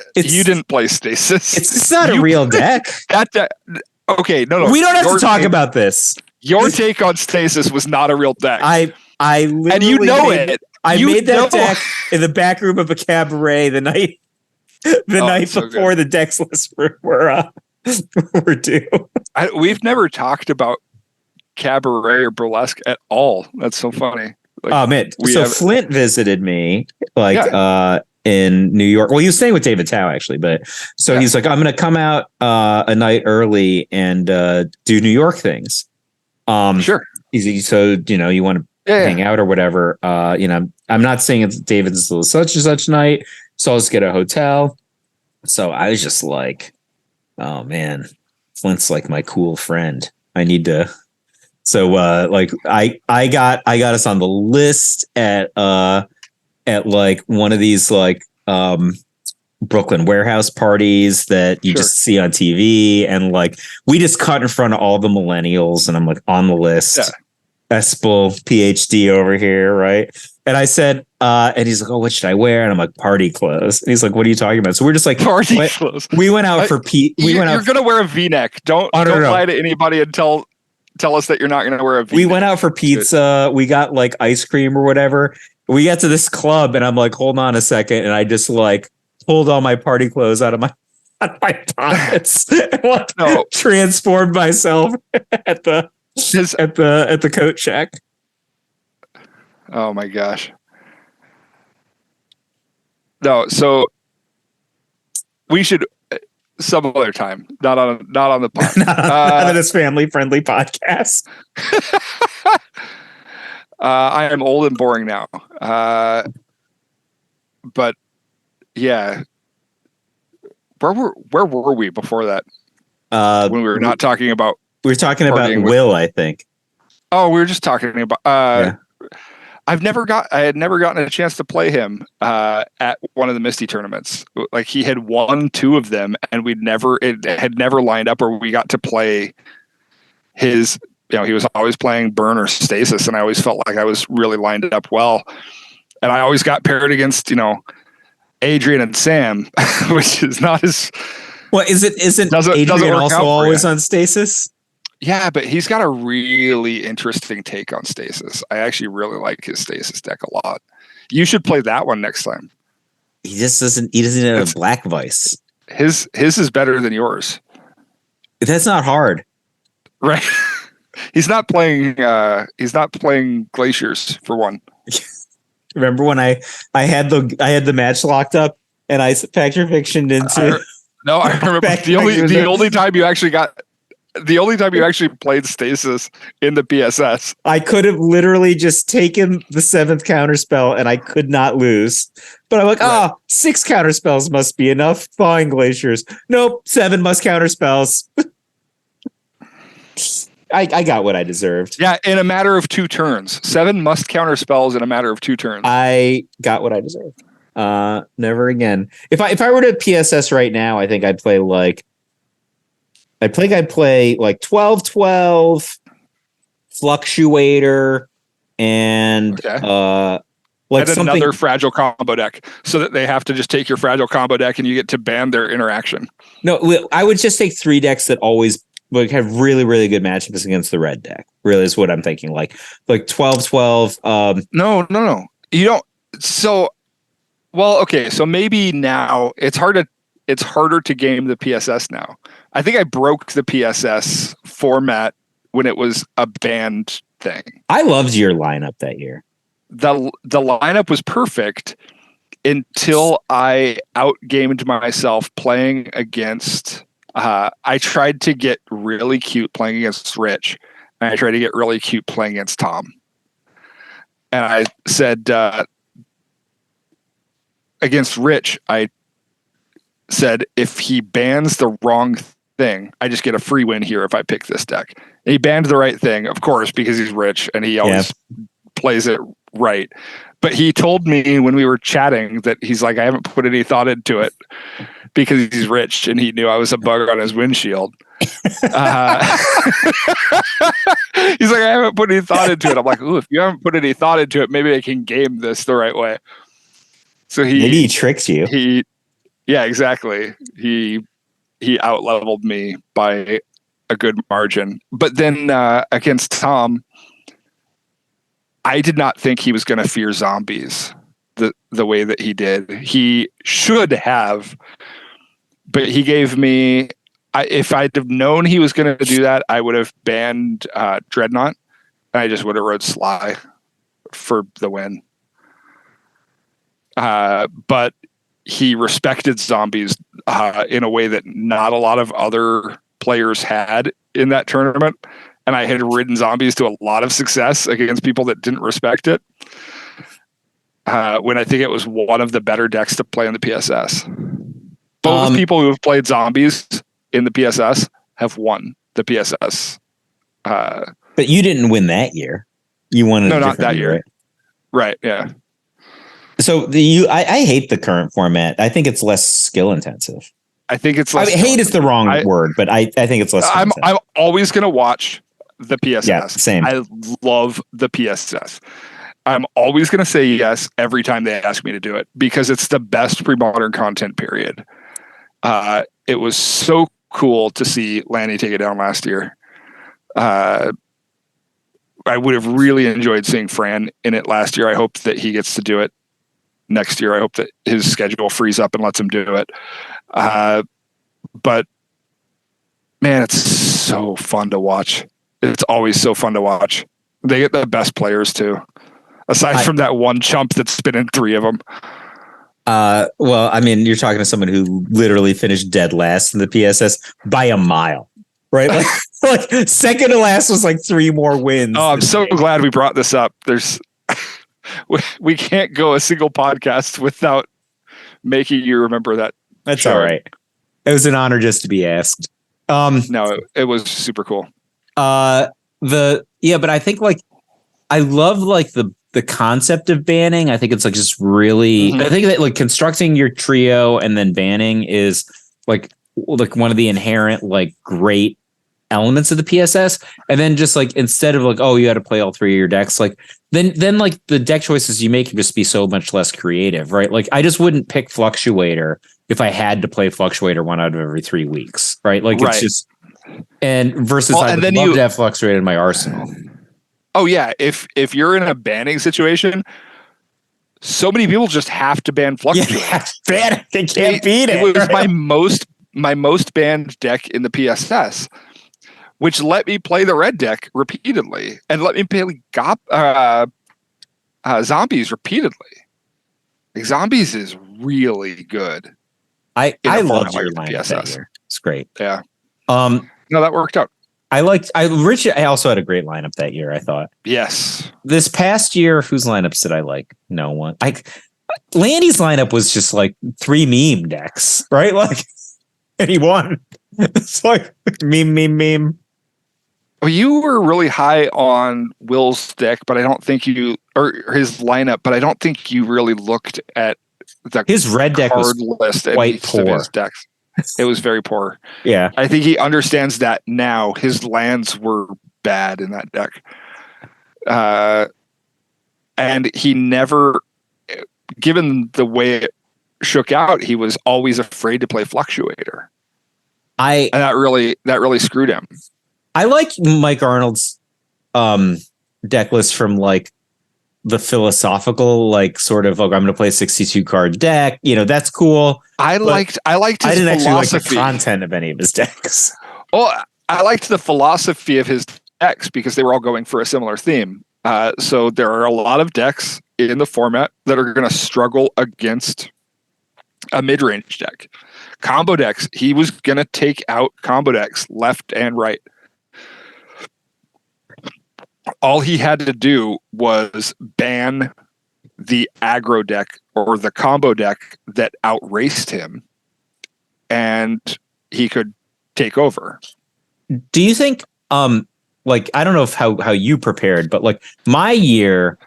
didn't play Stasis. It's not a real deck. Okay, no. We don't have to talk about this. Your take on Stasis was not a real deck. I literally and you know it. I made that deck in the back room of a cabaret the night before the decks lists were due. We've never talked about cabaret or burlesque at all. That's so funny. Like, oh man! So Flint visited me in New York. Well, he was staying with David Tao actually, but he's like, I'm going to come out a night early and do New York things. Sure. Easy. So you want to hang out or whatever. I'm not saying it's David's such and such night, so I'll just get a hotel. So I was just like, oh man, Flint's like my cool friend. I need to. So like I got us on the list at like one of these like Brooklyn warehouse parties that you just see on TV, and like we just cut in front of all the millennials, and I'm like on the list. Yeah. Espel PhD over here, right? And I said, and he's like, "Oh, what should I wear?" And I'm like, "Party clothes." And he's like, "What are you talking about?" So we're just like, party clothes. We went out for Pete. You're gonna wear a V-neck. Don't lie to anybody and tell us that you're not gonna wear a V-neck. We went out for pizza. We got like ice cream or whatever. We got to this club, and I'm like, "Hold on a second," and I just like pulled all my party clothes out of my pockets and transformed myself at the coat check. Oh my gosh. No, so we should some other time, not on the pod. Not on this family friendly podcast. I am old and boring now. But yeah. Where were we before that? When we were not talking about we were talking about Will, I think. Oh, we were just talking about I had never gotten a chance to play him at one of the Misty tournaments. Like he had won 2 of them, and it had never lined up where we got to play his. He was always playing Burn or Stasis, and I always felt like I was really lined up well. And I always got paired against Adrian and Sam, which is not as well. Isn't Adrian also always on Stasis? Yeah, but he's got a really interesting take on Stasis. I actually really like his Stasis deck a lot. You should play that one next time. He doesn't have a Black Vice. His is better than yours. That's not hard. Right. He's not playing Glaciers for one. Remember when I had the match locked up and I Factor Fictioned into I remember the only time you actually got the only time you actually played Stasis in the PSS. I could have literally just taken the 7th counter spell and I could not lose. But I'm like, 6 counter spells must be enough. Thawing Glaciers. Nope, 7 must counter spells. I got what I deserved. Yeah, in a matter of 2 turns. 7 must counter spells in a matter of 2 turns. I got what I deserved. Never again. If I were to PSS right now, I think I'd play like 12-12, Fluctuator, and like and another fragile combo deck, so that they have to just take your fragile combo deck and you get to ban their interaction. No, I would just take 3 decks that always like have really, really good matchups against the red deck. Really is what I'm thinking. Like 12-12. No. You don't. So, well, okay. So maybe now it's harder to game the PSS now. I think I broke the PSS format when it was a banned thing. I loved your lineup that year. The lineup was perfect until I outgamed myself playing against. I tried to get really cute playing against Rich, and I tried to get really cute playing against Tom. And I said against Rich, I said if he bans the wrong thing, I just get a free win here if I pick this deck. And he banned the right thing, of course, because he's Rich and he always plays it right. But he told me when we were chatting that he's like, I haven't put any thought into it because he's Rich and he knew I was a bug on his windshield. He's like, I haven't put any thought into it. I'm like, ooh, if you haven't put any thought into it, maybe I can game this the right way. So maybe he tricked you. Yeah, exactly. He out-leveled me by a good margin. But then against Tom, I did not think he was going to fear zombies the way that he did. He should have, but he gave me... if I'd have known he was going to do that, I would have banned Dreadnought, and I just would have rode Sly for the win. But he respected zombies in a way that not a lot of other players had in that tournament. And I had ridden zombies to a lot of success against people that didn't respect it. When I think it was one of the better decks to play in the PSS. Both people who have played zombies in the PSS have won the PSS. But you didn't win that year. You won not that year. Right, yeah. So I hate the current format. I think it's less skill intensive. I think it's less. Hate is the wrong word, but I think it's less. I'm always going to watch the PSS. Yeah, same. I love the PSS. I'm always going to say yes every time they ask me to do it because it's the best pre-modern content period. It was so cool to see Lanny take it down last year. I would have really enjoyed seeing Fran in it last year. I hope that he gets to do it next year. I hope that his schedule frees up and lets him do it. But man, it's so fun to watch. It's always so fun to watch. They get the best players too, aside from that one chump that's been in 3 of them. Well, I mean, you're talking to someone who literally finished dead last in the PSS by a mile, right? Like second to last was like 3 more wins. Oh, I'm so glad we brought this up. We can't go a single podcast without making you remember that. That's show. All right. It was an honor just to be asked. No, it was super cool. But I think like I love like the concept of banning. I think it's like just really. I think that like constructing your trio and then banning is like one of the inherent like great elements of the PSS. And then just like instead of like, oh, you had to play all 3 of your decks, like then like the deck choices you make can just be so much less creative, right? Like I just wouldn't pick Fluctuator if I had to play Fluctuator 1 out of every 3 weeks, right? Like it's just and versus I would love to have Fluctuator in my arsenal. Oh yeah, if you're in a banning situation, so many people just have to ban Fluctuator. Yeah, they can't beat it. It was my most banned deck in the PSS, which let me play the red deck repeatedly and let me play zombies repeatedly. Like, zombies is really good. I love your lineup that year. It's great. Yeah. No, that worked out. Rich. I also had a great lineup that year. I thought Yes. this past year, whose lineups did I like? No one. Lanny's lineup was just like 3 meme decks, right? Like, and he won. It's like meme. Well, you were really high on Will's deck, but I don't think or his lineup, but I don't think you really looked at his red deck was list quite poor. Of his decks. It was very poor. Yeah. I think he understands that now. His lands were bad in that deck. And he never, given the way it shook out, he was always afraid to play Fluctuator. And that really screwed him. I like Mike Arnold's deck list from like the philosophical, like sort of, I'm going to play a 62 card deck. You know, that's cool. I liked his philosophy. I didn't actually like the content of any of his decks. Well, I liked the philosophy of his decks because they were all going for a similar theme. So there are a lot of decks in the format that are going to struggle against a mid-range deck. Combo decks, he was going to take out combo decks left and right. All he had to do was ban the aggro deck or the combo deck that outraced him, and he could take over. Do you think, like, I don't know how you prepared, but like my year,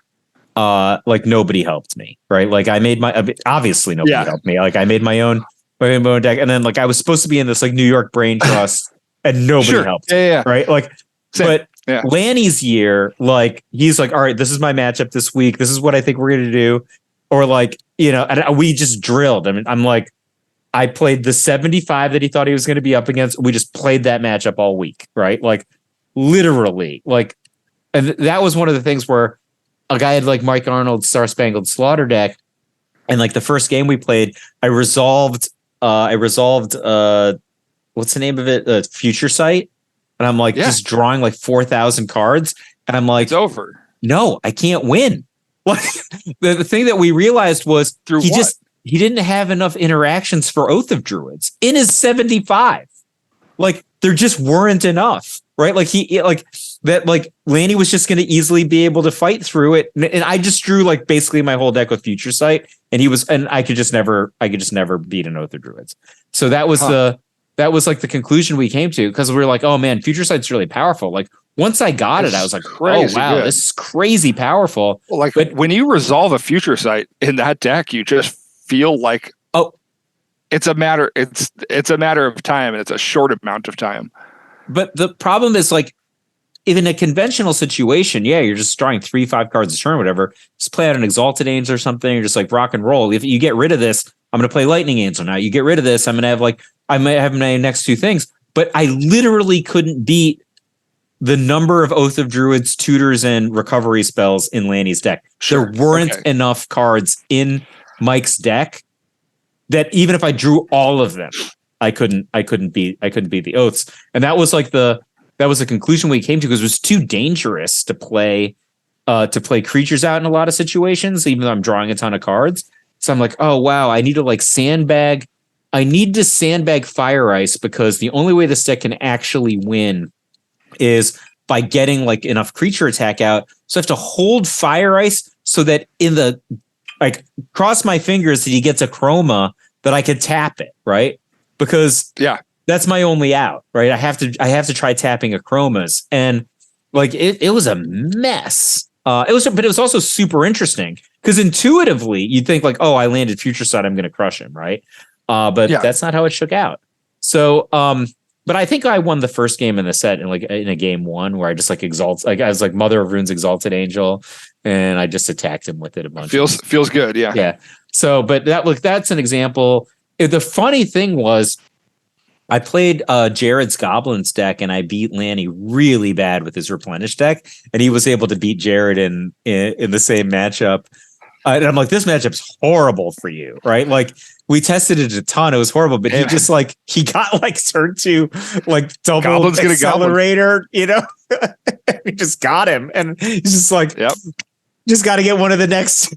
like nobody helped me, right? Like I made obviously nobody helped me. Like I made my own deck, and then like I was supposed to be in this like New York Brain Trust, and nobody helped. Yeah. Right? Like, same. But Lanny's year, like he's like, all right, this is my matchup this week. This is what I think we're gonna do, or like, you know, and we just drilled. I mean, I'm like, I played the 75 that he thought he was going to be up against. We just played that matchup all week, right? Like literally, like, and that was one of the things where a guy had like Mike Arnold's Star Spangled Slaughter deck, and like the first game we played, I resolved what's the name of it? Future Sight. And I'm like just drawing like 4,000 cards. And I'm like, it's over. No, I can't win. Like the thing that we realized was he didn't have enough interactions for Oath of Druids in his 75. Like there just weren't enough, right? Like Lanny was just going to easily be able to fight through it. And I just drew like basically my whole deck with Future Sight, and I could just never beat an Oath of Druids. So that was that was like the conclusion we came to, because we were like, oh man, Future Sight's really powerful. Like once I got it, I was like, oh wow, this is crazy powerful. Well, like when you resolve a Future Sight in that deck, you just feel like, it's a matter of time, and it's a short amount of time. But the problem is like, if in a conventional situation, you're just drawing 3-5 cards a turn, whatever. Just play out an Exalted Angel or something. You're just like rock and roll. If you get rid of this, I'm going to play Lightning Angel now. You get rid of this, I'm going to have like, I might have my next 2 things. But I literally couldn't beat the number of Oath of Druids, tutors, and recovery spells in Lanny's deck. There weren't enough cards in Mike's deck that even if I drew all of them, I couldn't beat the Oaths. And that was like the conclusion we came to, because it was too dangerous to play creatures out in a lot of situations, even though I'm drawing a ton of cards. So I'm like, oh wow, I need to sandbag Fire Ice, because the only way this deck can actually win is by getting like enough creature attack out. So I have to hold Fire Ice so that in the cross my fingers that he gets a chroma that I could tap it, right? Because that's my only out, right? I have to try tapping a chromas, and like it was a mess. But it was also super interesting, because intuitively you'd think like, oh, I landed Future Sight, I'm going to crush him, right? But that's not how it shook out. So, but I think I won the first game in the set in a game 1 where I just I was like Mother of Rune's Exalted Angel, and I just attacked him with it a bunch. Feels good, yeah. Yeah. So, but that's an example. The funny thing was, I played Jared's Goblins deck, and I beat Lanny really bad with his Replenish deck, and he was able to beat Jared in the same matchup. And I'm like, this matchup's horrible for you, right? Like we tested it a ton, it was horrible, but he just he got like turn 2 like double Goblin's accelerator, you know. We just got him, and he's just like, just got to get one of the next.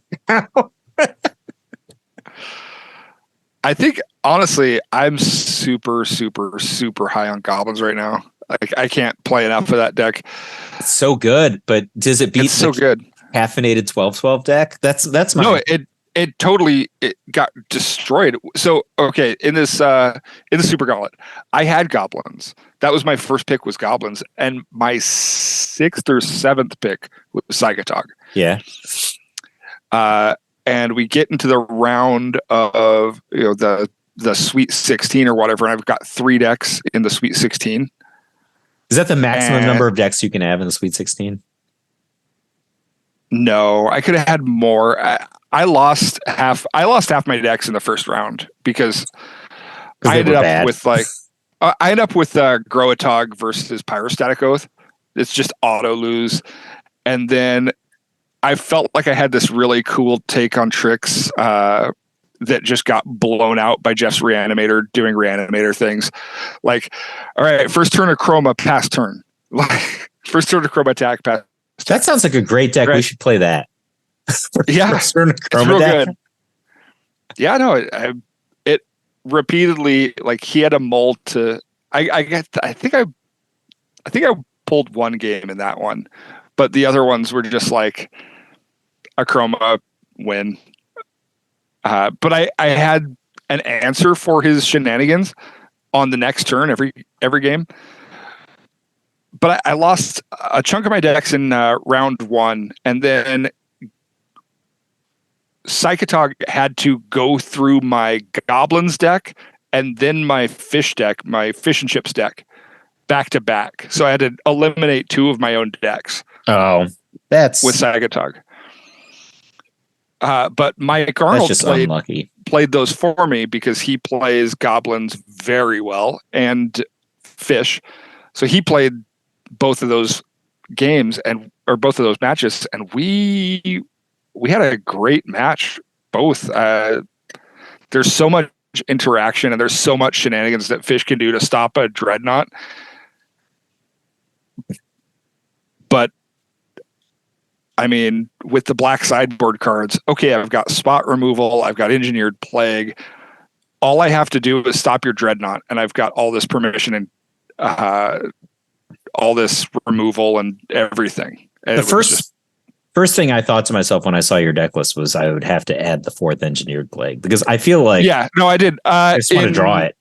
I think honestly, I'm super, super, super high on Goblins right now. Like I can't play enough of that deck. It's so good, but does it beat It's so good. caffeinated 12-12 deck? That's my No, it totally got destroyed. So okay, in the Super Gauntlet, I had goblins. That was my first pick, was goblins, and my 6th or 7th pick was Psychotog. Yeah. And we get into the round of the Sweet 16 or whatever, and I've got 3 decks in the Sweet 16. Is that the maximum number of decks you can have in the Sweet 16? No, I could have had more. I lost half my decks in the first round because I ended up with Groatog versus Pyrostatic Oath. It's just auto lose. And then I felt like I had this really cool take on tricks that just got blown out by Jeff's Reanimator doing Reanimator things. Like, all right, first turn of Chroma, pass turn. First turn of Chroma attack, pass turn. That sounds like a great deck. Right. We should play that. Yeah, it's real good. Yeah, no, it repeatedly, like, he had a mold to. I think I pulled one game in that one, but the other ones were just like a Chroma win. But I had an answer for his shenanigans on the next turn every game. But I lost a chunk of my decks in round 1, and then Psychotog had to go through my Goblins deck and then my Fish deck, my Fish and Chips deck, back to back. So I had to eliminate 2 of my own decks. Oh, that's with Psychotog. But Mike Arnold played those for me because he plays Goblins very well and Fish. So he played both of those games or both of those matches, and we had a great match. Both. There's so much interaction and there's so much shenanigans that Fish can do to stop a Dreadnought. But I mean, with the black sideboard cards, okay, I've got spot removal, I've got engineered plague. All I have to do is stop your Dreadnought, and I've got all this permission and all this removal and everything. And the first thing I thought to myself when I saw your deck list was I would have to add the 4th engineered plague, because I feel like I did. I just want to draw it.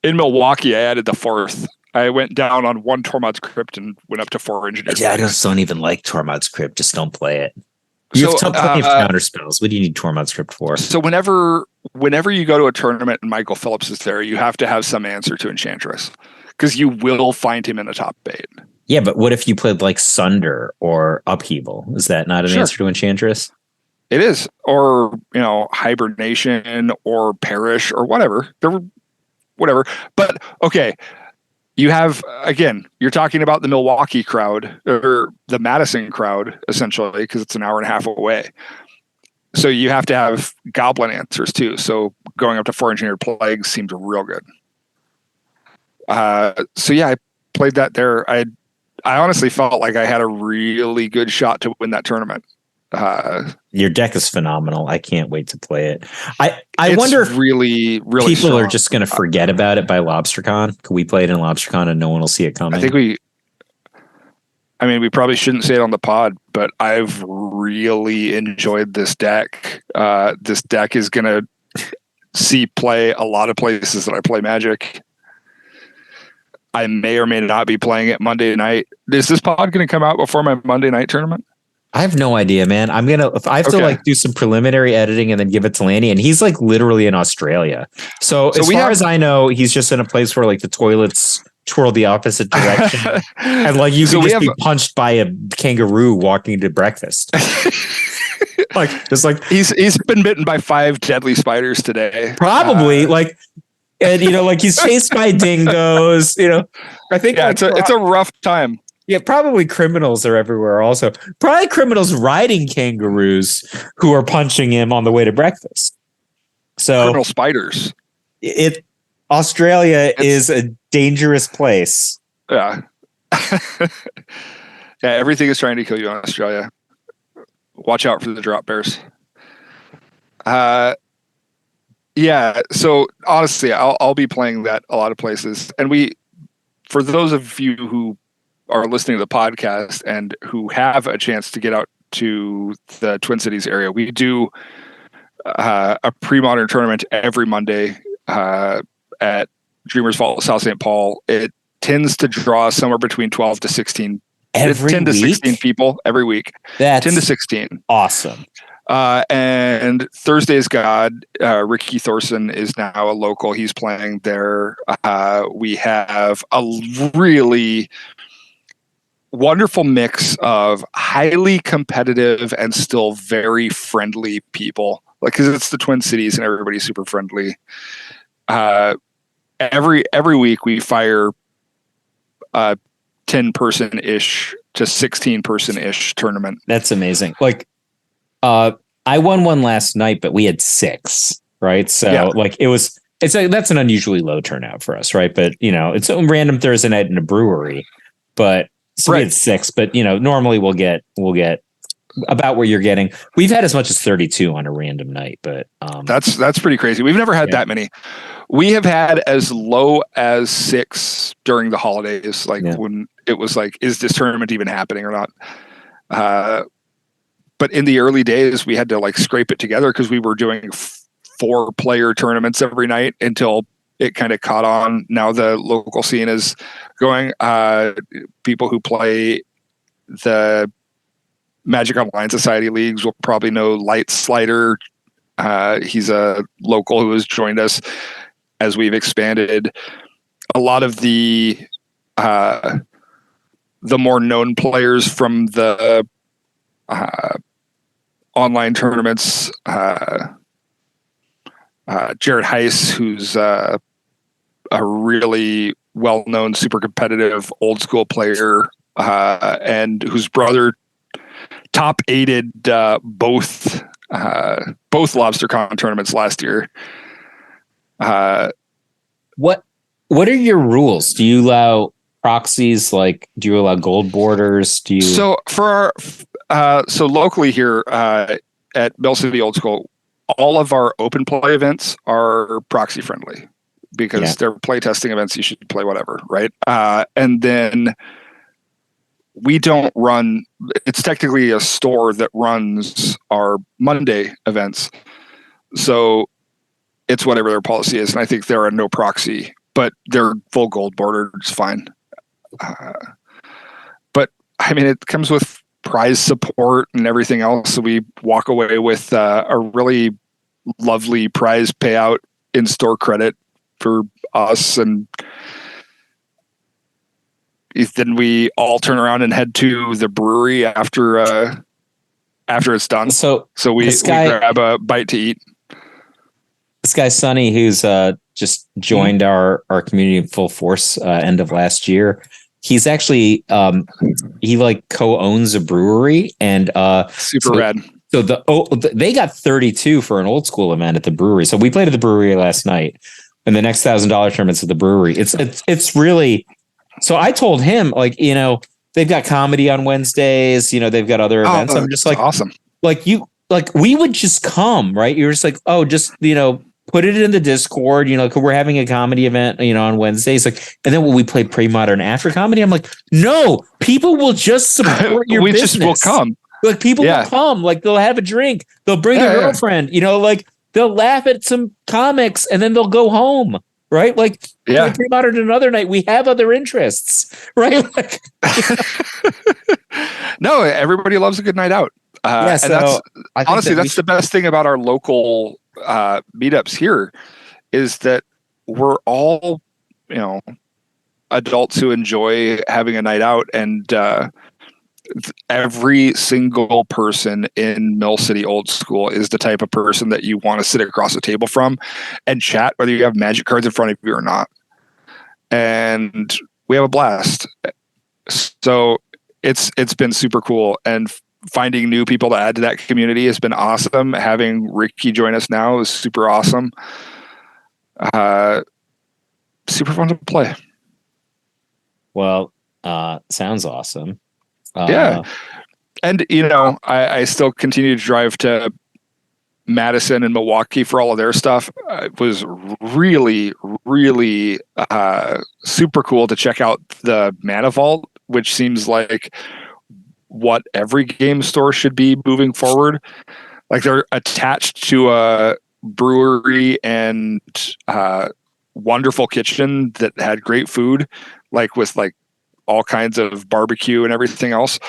In Milwaukee, I added the 4th. I went down on 1 Tormod's Crypt and went up to 4 engineered. Yeah, I just don't even like Tormod's Crypt. Just don't play it. You have plenty of counter spells. What do you need Tormod's Crypt for? So whenever you go to a tournament and Michael Phillips is there, you have to have some answer to Enchantress, because you will find him in the top 8. Yeah, but what if you played like Sunder or Upheaval? Is that not an answer to Enchantress? It is. Or, Hibernation or Perish or whatever. Whatever. But, okay, you have, again, you're talking about the Milwaukee crowd or the Madison crowd, essentially, because it's an hour and a half away. So you have to have Goblin answers, too. So going up to 4 engineered plagues seemed real good. So yeah, I played that there. I honestly felt like I had a really good shot to win that tournament. Your deck is phenomenal. I can't wait to play it. I wonder if really people strong. are just going to forget about it by Lobstercon. Could we play it in Lobstercon and no one will see it coming? I think we probably shouldn't say it on the pod, but I've really enjoyed this deck. This deck is going to see play a lot of places that I play Magic. I may or may not be playing it Monday night. Is this pod going to come out before my Monday night tournament? I have no idea, man. I have to do some preliminary editing and then give it to Lanny, and he's like literally in Australia. So as far as I know, he's just in a place where like the toilets twirl the opposite direction, and like you can just be punched by a kangaroo walking to breakfast. He's been bitten by 5 deadly spiders today. Probably and he's chased by dingoes. I think it's a rough time. Yeah, probably criminals are everywhere also. Probably criminals riding kangaroos who are punching him on the way to breakfast. So criminal spiders. Australia is a dangerous place. Yeah. Yeah, everything is trying to kill you in Australia. Watch out for the drop bears. Yeah, so honestly, I'll be playing that a lot of places. And for those of you who are listening to the podcast and who have a chance to get out to the Twin Cities area, we do a Premodern tournament every Monday at Dreamers Vault, South St. Paul. It tends to draw somewhere between 12 to 16. Every 10 to week? 16 people every week. That's 10 to 16. awesome. And Thursday's God, Ricky Thorson is now a local. He's playing there. We have a really wonderful mix of highly competitive and still very friendly people. Like, because it's the Twin Cities and everybody's super friendly. Every week we fire 10-person-ish to 16-person-ish tournament. That's amazing. Like, I won one last night, but we had 6, right? So like that's an unusually low turnout for us, right? But it's a random Thursday night in a brewery, but so we had 6, but normally we'll get about where you're getting. We've had as much as 32 on a random night, but that's pretty crazy. We've never had that many. We have had as low as 6 during the holidays, when it was like, is this tournament even happening or not? But in the early days, we had to like scrape it together because we were doing 4-player tournaments every night until it kind of caught on. Now the local scene is going. People who play the Magic Online Society leagues will probably know Light Slider. He's a local who has joined us as we've expanded. A lot of the more known players from the online tournaments, Jared Heiss, who's a really well-known, super competitive, old-school player, and whose brother top aided both Lobstercon tournaments last year. What are your rules? Do you allow proxies? Like, do you allow gold borders? Do you? So for our, so locally here at Mill City Old School, all of our open play events are proxy friendly because they're play testing events. You should play whatever, right? And then we don't run. It's technically a store that runs our Monday events, so it's whatever their policy is. And I think they're a no proxy, but they're full gold border. It's fine. But I mean, it comes with prize support and everything else. So we walk away with a really lovely prize payout in store credit for us. And then we all turn around and head to the brewery after it's done. So we grab a bite to eat. This guy, Sonny, who's just joined our community in full force end of last year. He's actually he like co-owns a brewery and super rad. So they got 32 for an old school event at the brewery. So we played at the brewery last night, and the next $1,000 tournament's at the brewery. It's really. So I told him, like, they've got comedy on Wednesdays. They've got other events. I'm just like, awesome. Like we would just come, right? You're just like, just put it in the Discord, we're having a comedy event, on Wednesdays. Like, and then when we play Premodern after comedy, I'm like, no, people will just support your business. We just will come. Like, people will come, like, they'll have a drink, they'll bring their girlfriend, like, they'll laugh at some comics and then they'll go home, right? Like, Premodern another night, we have other interests, right? Like, no, everybody loves a good night out. And that's honestly, that's the best thing about our local meetups here is that we're all, adults who enjoy having a night out, and every single person in Mill City Old School is the type of person that you want to sit across the table from and chat, whether you have magic cards in front of you or not. And we have a blast. So it's been super cool, and finding new people to add to that community has been awesome. Having Ricky join us now is super awesome. Super fun to play. Well, sounds awesome. Yeah. And, I still continue to drive to Madison and Milwaukee for all of their stuff. It was really, really super cool to check out the Mana Vault, which seems like what every game store should be moving forward. Like they're attached to a brewery and wonderful kitchen that had great food, like with like all kinds of barbecue and everything else.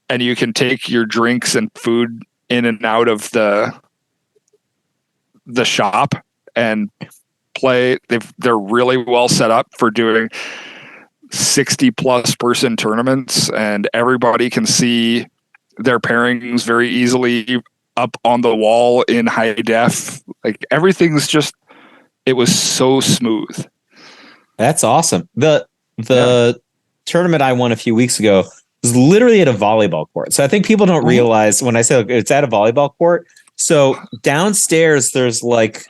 And you can take your drinks and food in and out of the shop and play. They're really well set up for doing 60 plus person tournaments, and everybody can see their pairings very easily up on the wall in high def. Like everything's just, it was so smooth. That's awesome. The tournament I won a few weeks ago was literally at a volleyball court. So I think people don't realize when I say it's at a volleyball court. So downstairs, there's like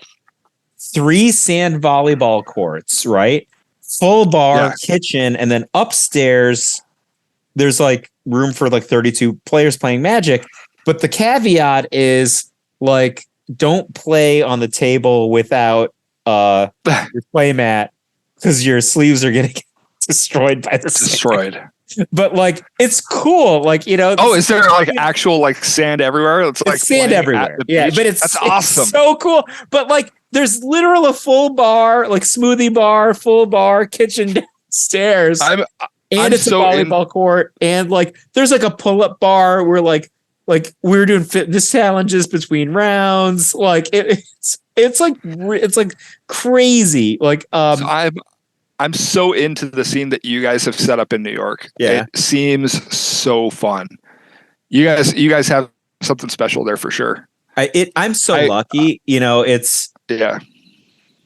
3 sand volleyball courts, right? Full bar, kitchen, and then upstairs, there's like room for like 32 players playing Magic. But the caveat is like, don't play on the table without your play mat because your sleeves are getting destroyed by the destroyed. But like, it's cool. Like, you know. Oh, is there like actual like sand everywhere? It's like sand everywhere. Yeah, but that's awesome. It's so cool. But like, there's literal a full bar, like smoothie bar, full bar, kitchen downstairs. And it's so a volleyball court. And like, there's like a pull-up bar where like we're doing fitness challenges between rounds. Like it's like crazy. Like, so I'm so into the scene that you guys have set up in New York. Yeah. It seems so fun. You guys have something special there for sure. I'm so lucky, you know, it's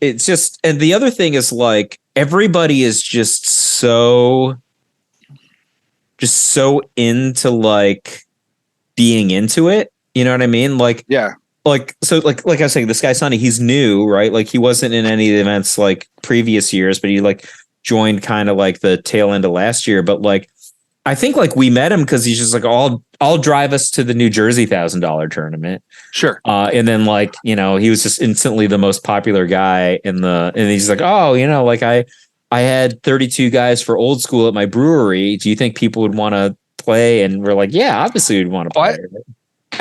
just, and the other thing is like, everybody is just so into like being into it. You know what I mean? Like, yeah. Like, so like I was saying, this guy, Sonny, he's new, right? Like he wasn't in any of the events like previous years, but he like joined kind of like the tail end of last year. But like, I think like we met him because he's just like, I'll drive us to the New Jersey $1,000 tournament. Sure. And then like, you know, he was just instantly the most popular guy and he's like, oh, you know, like I had 32 guys for old school at my brewery. Do you think people would want to play? And we're like, yeah, obviously we'd want to play.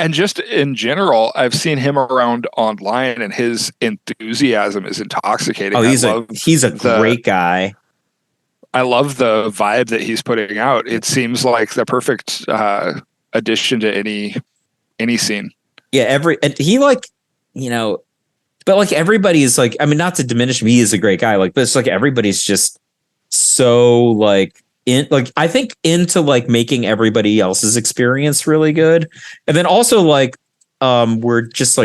And just in general, I've seen him around online and his enthusiasm is intoxicating. Oh, he's a great guy. I love the vibe that he's putting out. It seems like the perfect addition to any scene. Yeah, and he like, you know, but like everybody's like, I mean, not to diminish him, he is a great guy. Like, but it's like everybody's just so like I think into like making everybody else's experience really good. And then also like we're just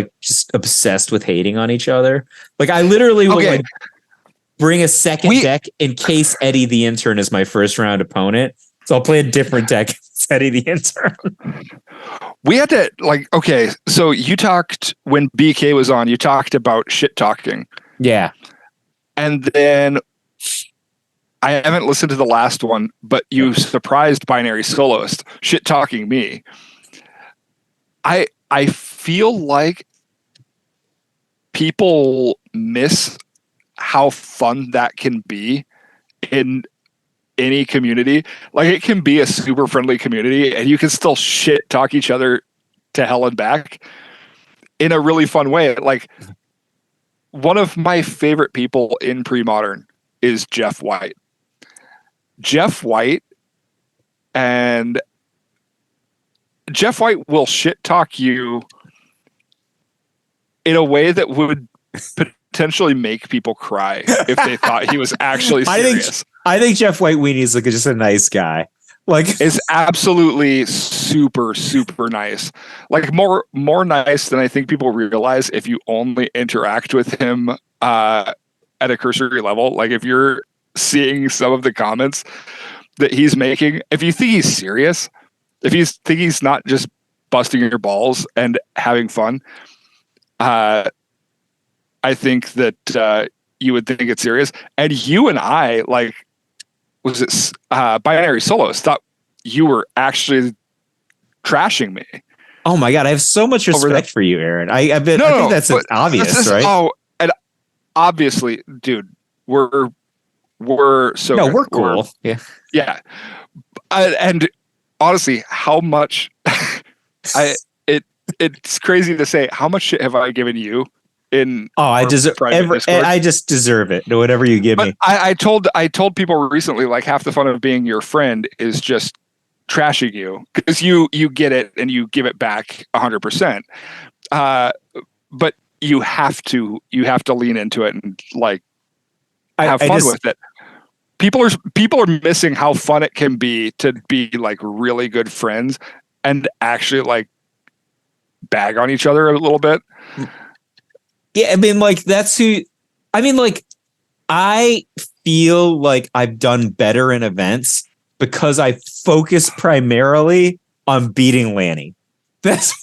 obsessed with hating on each other. Like I literally will like bring a second deck in case Eddie the intern is my first round opponent. So I'll play a different deck as Eddie the intern. We had to so you talked when BK was on, you talked about shit talking. Yeah. And then I haven't listened to the last one, but you surprised Binary Soloist shit talking me. I feel like people miss how fun that can be in any community. Like it can be a super friendly community and you can still shit talk each other to hell and back in a really fun way. Like one of my favorite people in Premodern is Jeff White. Jeff White will shit talk you in a way that would potentially make people cry if they thought he was actually serious. I think Jeff White Weenie's like just a nice guy. Like is absolutely super, super nice. Like more nice than I think people realize if you only interact with him at a cursory level. Like if you're seeing some of the comments that he's making, if you think he's serious, if you think he's not just busting your balls and having fun, I think that you would think it's serious. And you and I, like, was it Binary Soloist, thought you were actually trashing me. Oh my God, I have so much respect for you, Aaron. I think that's obvious, right? Oh, and obviously, dude, we're so no, good. we're cool. Yeah. And honestly, how much it's crazy to say, how much shit have I given you in I deserve I just deserve it. Whatever you give me. I told people recently, like, half the fun of being your friend is just trashing you, because you get it and you give it back 100%. But you have to lean into it and like have fun with it. People are missing how fun it can be to be like really good friends and actually like bag on each other a little bit. Yeah, I mean, like I feel like I've done better in events because I focus primarily on beating Lanny. That's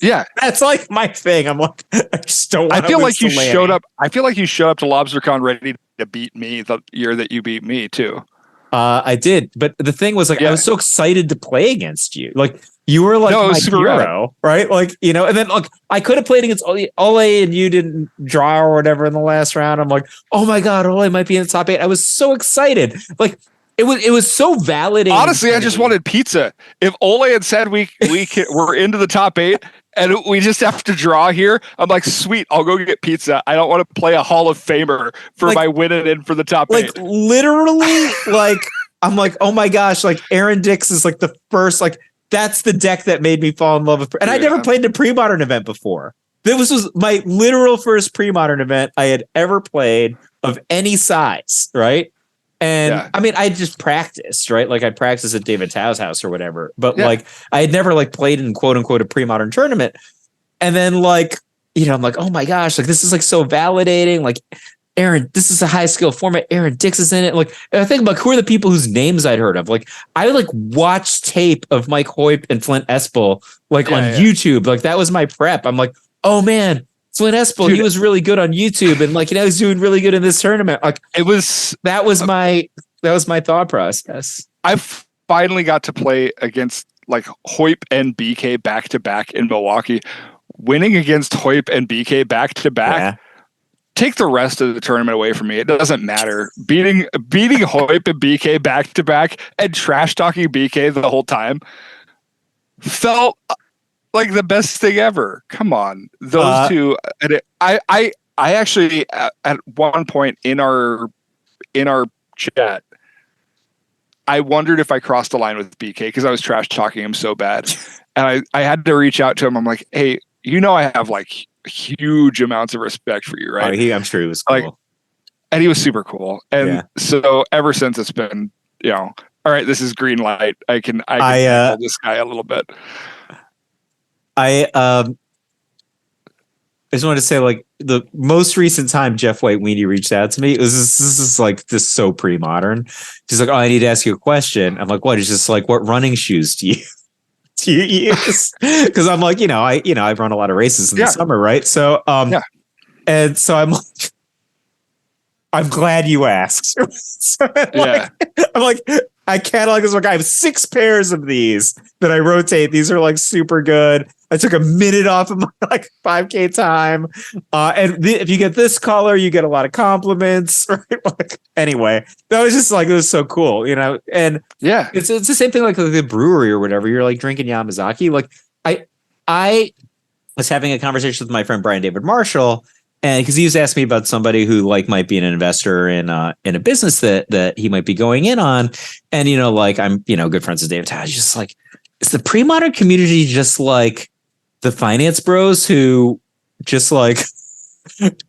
like my thing. I'm like, I just don't want to. I feel like you showed up to Lobstercon ready to beat me the year that you beat me too. I did, but the thing was, like, I was so excited to play against you. Like, you were like my hero, right? Like, you know, and then like I could have played against Ole and you didn't draw or whatever in the last round. I'm like, oh my God, Ole might be in the top 8. I was so excited. Like, it was so validating. Honestly, I just wanted pizza. If Ole had said we're into the top 8 and we just have to draw here, I'm like, sweet, I'll go get pizza. I don't want to play a Hall of Famer for like, my winning in for the top 8. Like, literally, like, I'm like, oh my gosh, like Aaron Dix is like the first, like, that's the deck that made me fall in love with. And I never played in a Premodern event before. This was my literal first Premodern event I had ever played of any size, right? And I mean, I just practiced, right? Like, I practiced at David Tao's house or whatever. But like, I had never like played in quote unquote a Premodern tournament. And then like, you know, I'm like, oh my gosh, like this is like so validating. Like, Aaron, this is a high skill format. Aaron Dix is in it. Like, and I think about who are the people whose names I'd heard of. Like, I like watched tape of Mike Hoyp and Flint Espel on YouTube. Like, that was my prep. I'm like, oh man, Flint Espel, dude, he was really good on YouTube, and like, you know, he's doing really good in this tournament. Like, that was my thought process. I finally got to play against like Hoyp and BK back to back in Milwaukee. Winning against Hoyp and BK back to back. Take the rest of the tournament away from me. It doesn't matter. Beating Hoyp and BK back to back and trash talking BK the whole time felt like the best thing ever. Come on, those two. I actually at one point in our chat, I wondered if I crossed the line with BK because I was trash talking him so bad, and I had to reach out to him. I'm like, hey, you know, I have like huge amounts of respect for you, right? I'm sure he was cool. Like, and he was super cool. And so ever since, it's been, you know, all right, this is green light. I can handle this guy a little bit. I just wanted to say, like, the most recent time Jeff White Weenie reached out to me, this is so pre-modern. He's like, oh, I need to ask you a question. I'm like, what? He's just like, what running shoes do you use? Because I'm like, I run a lot of races in the summer, right? So and so I'm like, I'm glad you asked. So I'm like, I catalog this. Like, I have 6 pairs of these that I rotate. These are like super good. I took a minute off of my like 5K time. And if you get this color, you get a lot of compliments. Right? Like, anyway, that was just like, it was so cool, you know? And it's the same thing like the brewery or whatever. You're like drinking Yamazaki. Like, I was having a conversation with my friend Brian David Marshall, and because he was asking me about somebody who like might be an investor in a business that he might be going in on. And, you know, like, I'm, you know, good friends with David Tash. He's just like, is the pre-modern community just like the finance bros who just like they're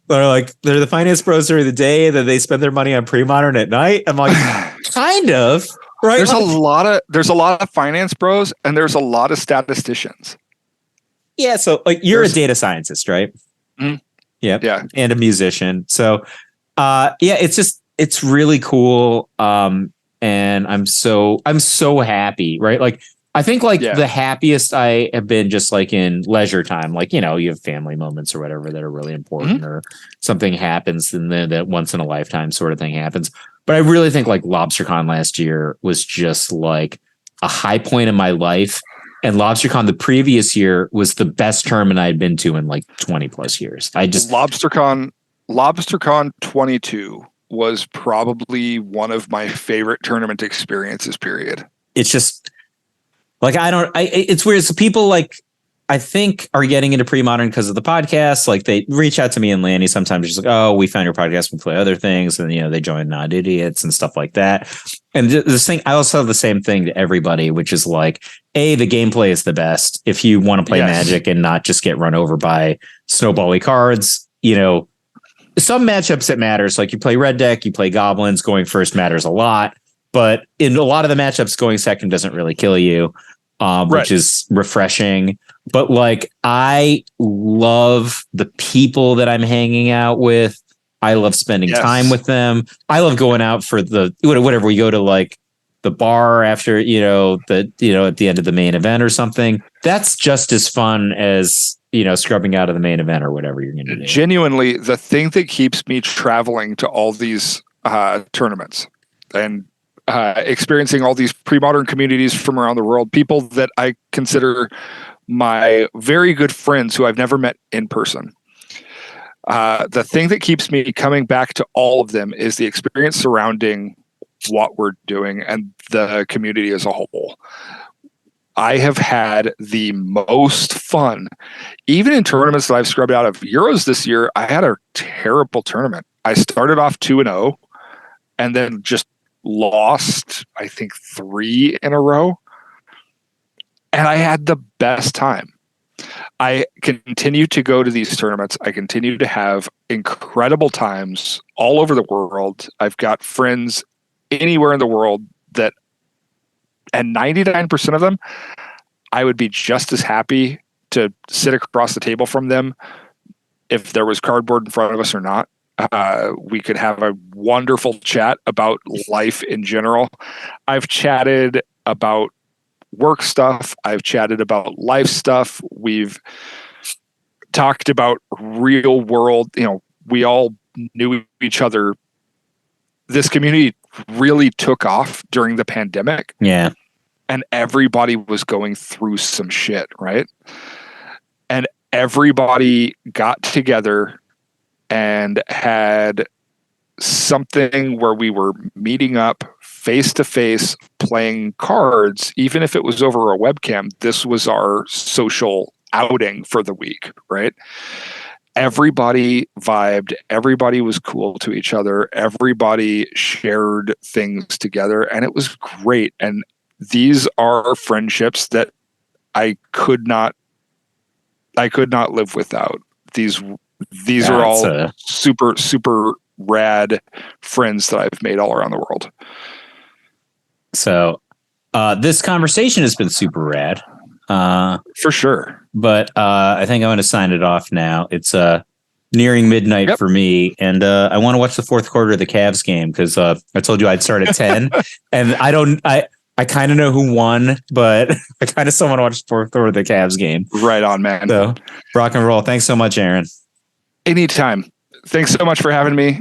the finance bros during the day that they spend their money on pre-modern at night? I'm like, kind of, right? There's a lot of finance bros and there's a lot of statisticians. Yeah. So like, you're a data scientist, right? Mm-hmm. Yeah. And a musician. So it's really cool. And I'm so happy, right? Like, I think like the happiest I have been just like in leisure time, like, you know, you have family moments or whatever that are really important, or something happens and then that once in a lifetime sort of thing happens. But I really think like Lobstercon last year was just like a high point in my life. And Lobstercon the previous year was the best tournament I had been to in like 20 plus years. Lobstercon 22 was probably one of my favorite tournament experiences, period. It's just like, it's weird. So people like, I think are getting into Premodern because of the podcast. Like they reach out to me and Lanny sometimes just like, oh, we found your podcast, we play other things. And, they join Not Idiots and stuff like that. And this thing, I also have the same thing to everybody, which is like, the gameplay is the best. If you want to play Magic and not just get run over by snowbally cards, some matchups it matters. Like you play red deck, you play goblins, going first matters a lot. But in a lot of the matchups, going second doesn't really kill you, which is refreshing. But like, I love the people that I'm hanging out with. I love spending time with them. I love going out for whatever we go to, like the bar after, at the end of the main event or something. That's just as fun as, scrubbing out of the main event or whatever you're going to do. Genuinely, the thing that keeps me traveling to all these tournaments and experiencing all these pre-modern communities from around the world, people that I consider my very good friends who I've never met in person. The thing that keeps me coming back to all of them is the experience surrounding what we're doing and the community as a whole. I have had the most fun, even in tournaments that I've scrubbed out of. Euros this year, I had a terrible tournament. I started off 2-0 and then just lost, I think, 3 in a row. And I had the best time. I continue to go to these tournaments. I continue to have incredible times all over the world. I've got friends anywhere in the world and 99% of them, I would be just as happy to sit across the table from them if there was cardboard in front of us or not. We could have a wonderful chat about life in general. I've chatted about work stuff. I've chatted about life stuff. We've talked about real world. We all knew each other. This community really took off during the pandemic. Yeah. And everybody was going through some shit, right? And everybody got together and had something where we were meeting up face to face, playing cards, even if it was over a webcam. This was our social outing for the week, right? Everybody vibed. Everybody was cool to each other. Everybody shared things together, and it was great. And these are friendships that I could not live without. These are all super, super rad friends that I've made all around the world. So this conversation has been super rad. For sure. But I think I'm going to sign it off now. It's nearing midnight for me, and I want to watch the fourth quarter of the Cavs game because I told you I'd start at 10, and I kind of know who won, but I kind of still want to watch the fourth quarter of the Cavs game. Right on, man. So rock and roll. Thanks so much, Aaron. Anytime. Thanks so much for having me.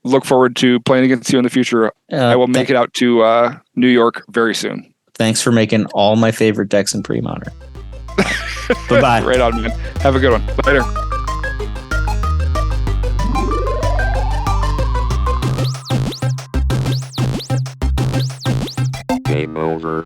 Look forward to playing against you in the future. I will make it out to New York very soon. Thanks for making all my favorite decks in Premodern. Bye-bye. Right on, man. Have a good one. Later. Game over.